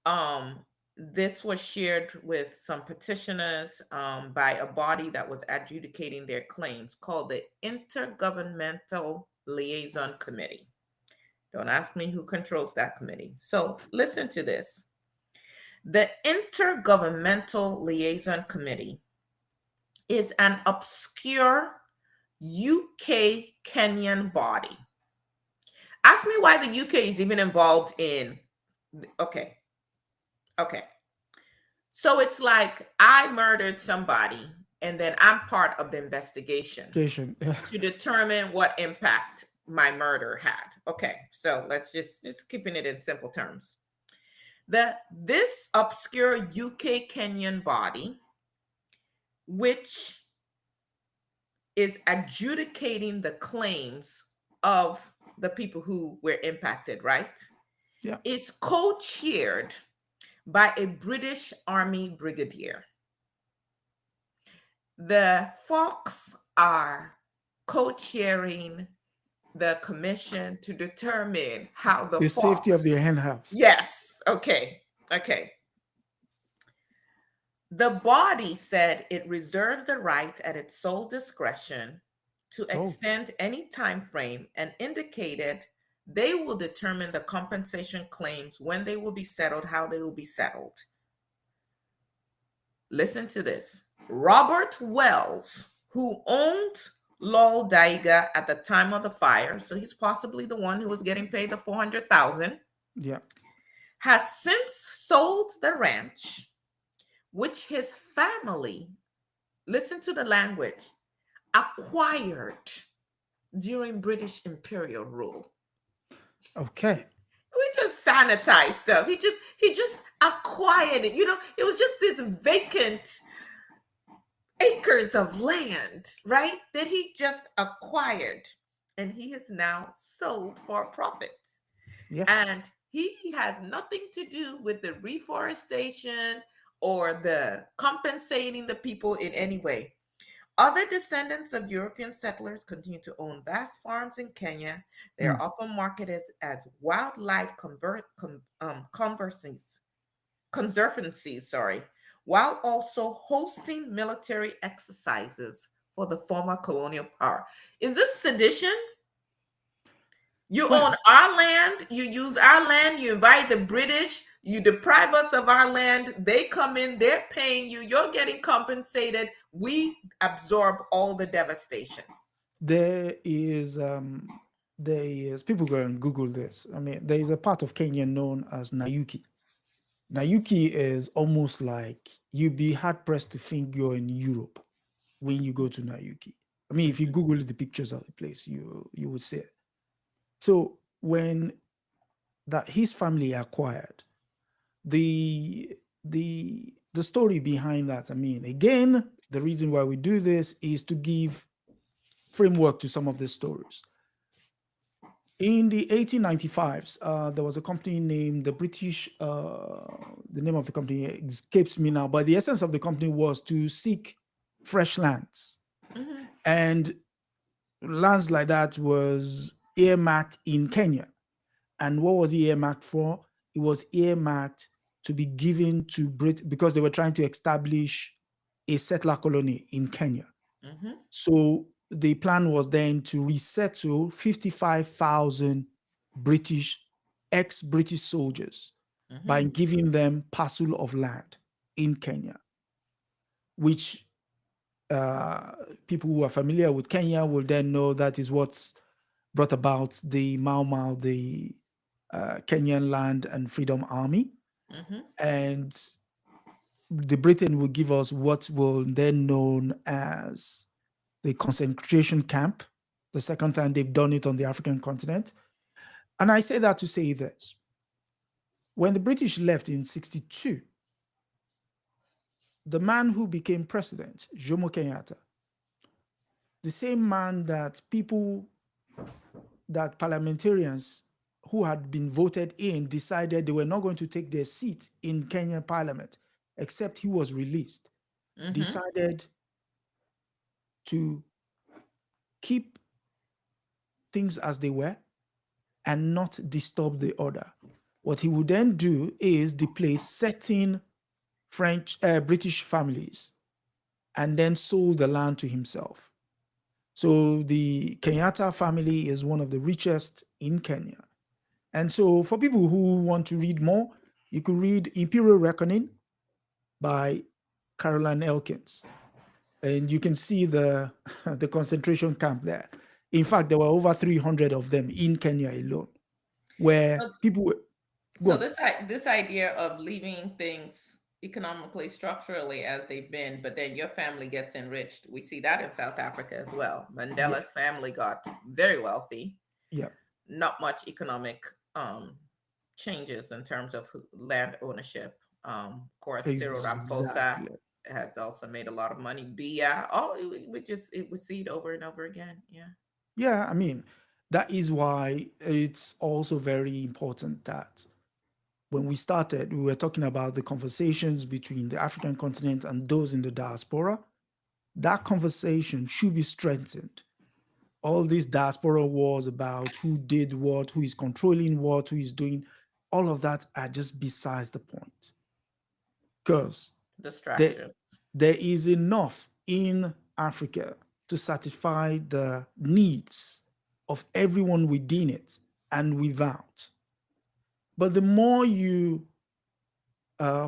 Um, this was shared with some petitioners by a body that was adjudicating their claims called the Intergovernmental Liaison Committee. Don't ask me who controls that committee. So listen to this. The Intergovernmental Liaison Committee is an obscure UK Kenyan body. Ask me why the UK is even involved in. Okay, okay. So it's like I murdered somebody and then I'm part of the investigation Education. Yeah. to determine what impact my murder had. Okay, so let's just keeping it in simple terms. This obscure UK Kenyan body, which is adjudicating the claims of the people who were impacted, right? Yeah. Is co-chaired by a British Army brigadier. The Fox are co-chairing the commission to determine how the The safety of Fox. the hen house. Yes, okay, okay. The body said it reserves the right at its sole discretion to Oh, extend any time frame and indicated they will determine the compensation claims when they will be settled, how they will be settled. Listen to this. Robert Wells, who owned Lol Daiga at the time of the fire, so he's possibly the one who was getting paid the 400,000, yeah. has since sold the ranch, which his family, listen to the language, acquired during British imperial rule. Okay. We just sanitized stuff. He just acquired it. It was just this vacant acres of land, right? That he just acquired and he has now sold for profits. Yeah. And he has nothing to do with the reforestation or the compensating the people in any way. Other descendants of European settlers continue to own vast farms in Kenya. They are Mm. often marketed as wildlife conservancies, while also hosting military exercises for the former colonial power. Is this sedition? You own Well, our land, you use our land, you invite the British, you deprive us of our land, they come in, they're paying you, you're getting compensated, we absorb all the devastation. there is people go and Google this. I mean, there is a part of Kenya known as Nayuki. Nayuki is almost like you'd be hard pressed to think you're in Europe when you go to Nayuki. I mean, if you Mhm, Google the pictures of the place, you would see it. So when that his family acquired, the story behind that, I mean, again, the reason why we do this is to give framework to some of the stories. In the 1895s, there was a company named the British, the name of the company escapes me now, but the essence of the company was to seek fresh lands. mhm, And lands like that was earmarked in Kenya. And what was he earmarked for? It was earmarked to be given to Brit because they were trying to establish a settler colony in Kenya. mhm, So the plan was then to resettle 55,000 British, ex-British soldiers by mhm. giving them parcel of land in Kenya, which uh, people who are familiar with Kenya will then know that is what brought about the Mau Mau, the Kenyan Land and Freedom Army. Mhm. And the Britain will give us what will then known as the concentration camp, the second time they've done it on the African continent. And I say that to say this. When the British left in 62, the man who became president, Jomo Kenyatta, the same man that parliamentarians who had been voted in decided they were not going to take their seat in Kenyan parliament, except he was released, Mhm. decided to keep things as they were and not disturb the order. What he would then do is displace certain British families and then sold the land to himself. So the Kenyatta family is one of the richest in Kenya. And so for people who want to read more, you could read Imperial Reckoning by Caroline Elkins. And you can see the, the concentration camp there. In fact, there were over 300 of them in Kenya alone, where So, people were, go so on. this idea of leaving things economically, structurally as they've been, but then your family gets enriched. We see that in South Africa as well. Yeah, Mandela's family got very wealthy, yeah, not much economic um, changes in terms of land ownership. Of course, Cyril Ramaphosa exactly. has also made a lot of money. Bia, oh, it would see it over and over again. Yeah. Yeah, I mean, that is why it's also very important that when we started, we were talking about the conversations between the African continent and those in the diaspora. That conversation should be strengthened. All these diaspora wars about who did what, who is controlling what, who is doing, all of that are just besides the point. Because there, Distraction. there is enough in Africa to satisfy the needs of everyone within it and without. But the more you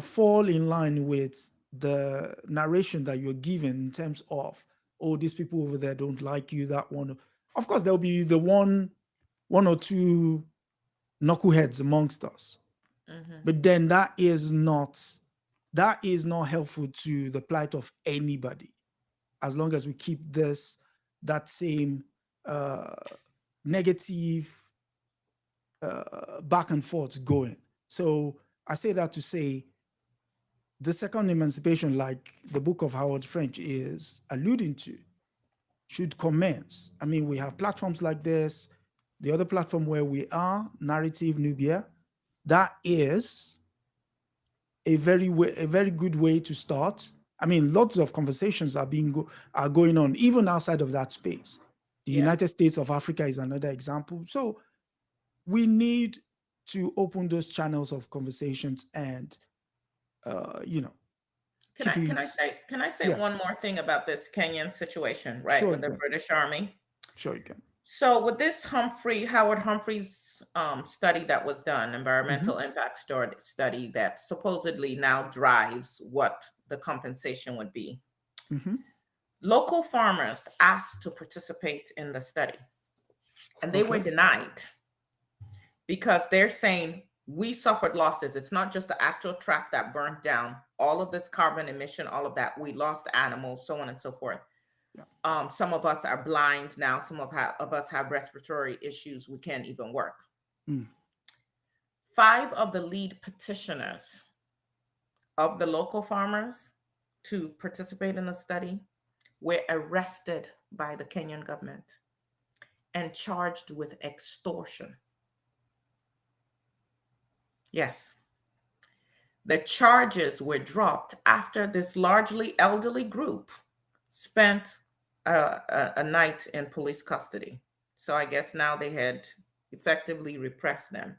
fall in line with the narration that you're given in terms of, oh, these people over there don't like you, that one. Of course, there'll be the one or two knuckleheads amongst us. Hmm. But then that is not helpful to the plight of anybody, as long as we keep that same uh, negative back and forth going. So I say that to say the second emancipation, like the book of Howard French is alluding to, should commence. I mean, we have platforms like this. The other platform where we are, Narrative Nubia, that is a very good way to start. I mean, lots of conversations are going on even outside of that space. The United Yes. States of Africa is another example. So we need to open those channels of conversations and you know, Can keep I can I it. say can I say Yeah, one more thing about this Kenyan situation, right, sure with you the can. British Army? Sure you can. So with this Howard Humphrey's study that was done, Hmm. environmental impact study that supposedly now drives what the compensation would be. Hmm. Local farmers asked to participate in the study, and they were Okay. denied because they're saying we suffered losses. It's not just the actual tract that burnt down, all of this carbon emission, all of that. We lost animals, so on and so forth. Yeah. Some of us are blind now. Of us have respiratory issues. We can't even work. Mm. 5 of the lead petitioners of the local farmers to participate in the study were arrested by the Kenyan government and charged with extortion. Yes. The charges were dropped after this largely elderly group spent a night in police custody. So I guess now they had effectively repressed them.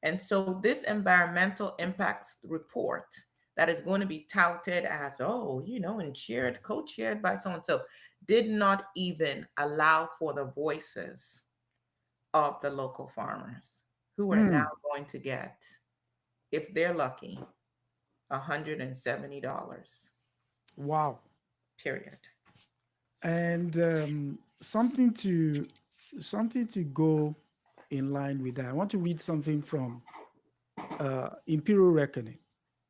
And so this environmental impacts report that is going to be touted as, oh, and co-chaired by so and so, did not even allow for the voices of the local farmers who are now Mm. going to get, if they're lucky, $170, Wow. period. And something to go in line with that. I want to read something from Imperial Reckoning,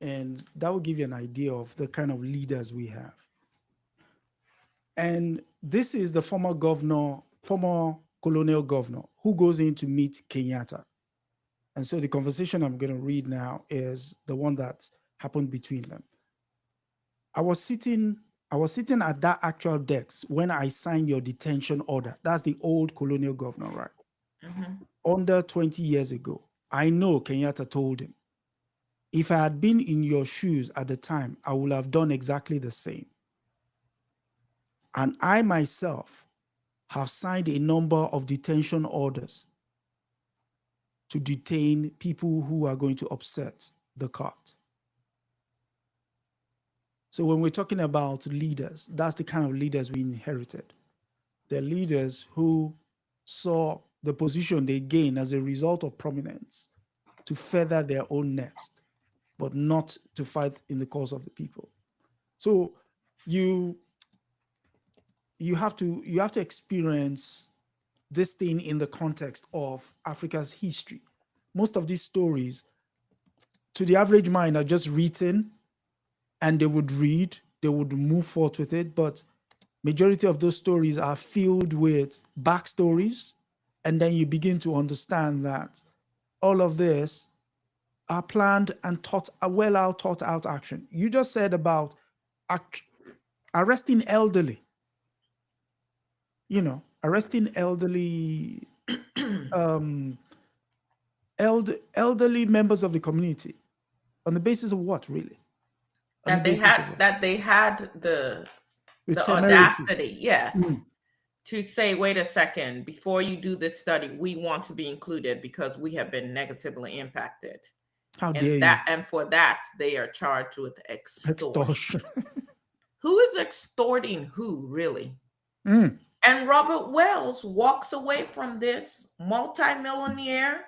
and that will give you an idea of the kind of leaders we have. And this is the former colonial governor, who goes in to meet Kenyatta. And so the conversation I'm going to read now is the one that happened between them. I was sitting I was sitting at that actual desk when I signed your detention order. That's the old colonial governor, right? Mhm. Under 20 years ago. I know, Kenyatta told him. If I had been in your shoes at the time, I would have done exactly the same. And I myself have signed a number of detention orders to detain people who are going to upset the cart. So when we're talking about leaders, that's the kind of leaders we inherited. They're leaders who saw the position they gained as a result of prominence to further their own nest, but not to fight in the cause of the people. So you you have to experience this thing in the context of Africa's history. Most of these stories, to the average mind, are just written and they would read, they would move forward with it. But majority of those stories are filled with backstories, and then you begin to understand that all of this are planned and thought out action. You just said about act, arresting elderly, arresting um, elderly members of the community on the basis of what, really? On the that they basis had of what? that they had The the temerity. audacity, yes, Mm, to say, wait a second, before you do this study, we want to be included because we have been negatively impacted. how And dare you? that and for that they are charged with extortion. Extortion. Who is extorting who, really? Mm, And Robert Wells walks away from this multimillionaire,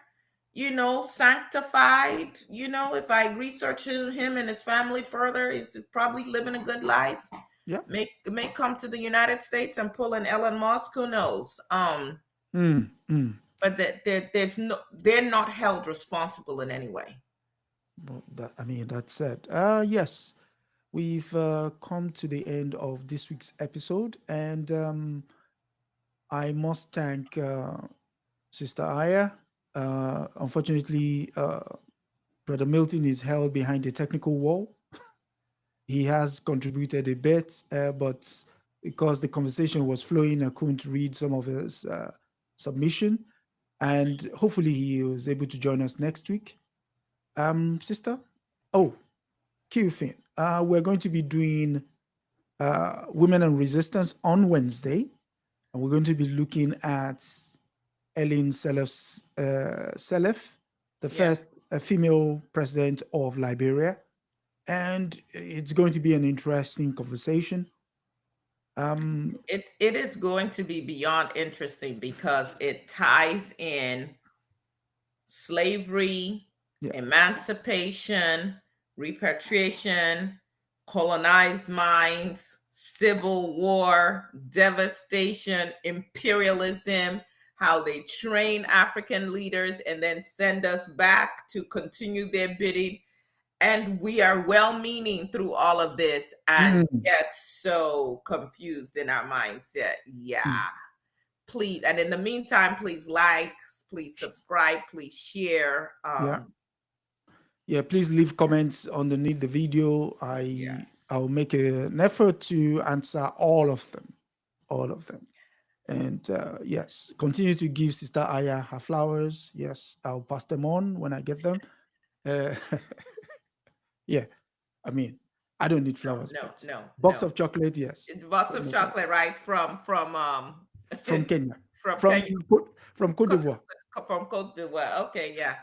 sanctified. If I research him and his family further, he's probably living a good life. yeah. May come to the United States and pull an Elon Musk. Who knows? Mm, mm. But they're not held responsible in any way. Well, that said, yes, we've come to the end of this week's episode, and I must thank Sister Aya. Unfortunately, Brother Milton is held behind the technical wall. He has contributed a bit, but because the conversation was flowing, I couldn't read some of his submission. and hopefully he was able to join us next week. Sister, oh, Qfin, we're going to be doing Women and Resistance on Wednesday, and we're going to be looking at Ellen Selef, the Yeah. first female president of Liberia, and it's going to be an interesting conversation. It is going to be beyond interesting because it ties in slavery, Yeah. emancipation, repatriation, colonized minds, civil war, devastation, imperialism, how they train African leaders and then send us back to continue their bidding. And we are well meaning through all of this and yet so confused in our mindset. Yeah. Please. And in the meantime, please like, please subscribe, please share. Yeah, please leave comments underneath the video. Yes. I'll make an effort to answer all of them. And yes, continue to give Sister Aya her flowers. Yes, I'll pass them on when I get them. Uh, yeah, I mean, I don't need flowers, but box of chocolate, yes. Box of chocolate, right? From From Kenya, from from Kenya, from Cote d'Ivoire. from Cote d'Ivoire. Okay, yeah.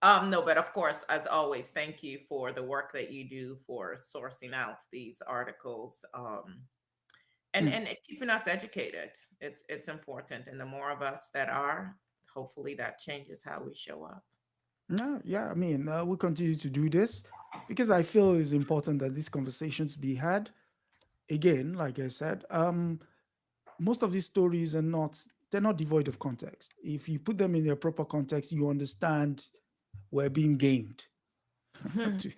No, but of course, as always, thank you for the work that you do for sourcing out these articles, and keeping us educated. It's important, and the more of us that are, hopefully, that changes how we show up. Yeah, I mean, we'll continue to do this because I feel it's important that these conversations be had. Again, like I said, most of these stories they're not devoid of context. If you put them in their proper context, you understand we're being gamed to,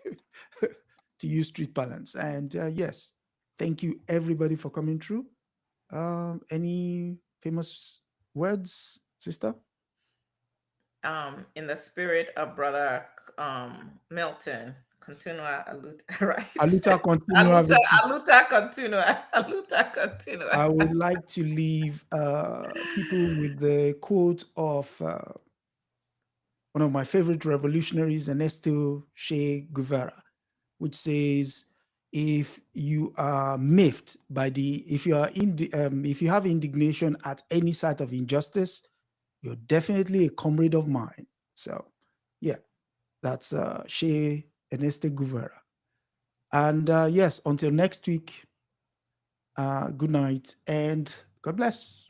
to use street balance. And yes, thank you everybody for coming through. Any famous words, sister? In the spirit of brother Milton, continua right? Aluta continua veti. Aluta continua, aluta continua. I would like to leave people with the quote of one of my favorite revolutionaries, Ernesto Che Guevara, which says, "If you are miffed by if you are if you have indignation at any sight of injustice, you're definitely a comrade of mine." So, yeah, that's Che Ernesto Guevara. And yes, until next week, good night and God bless.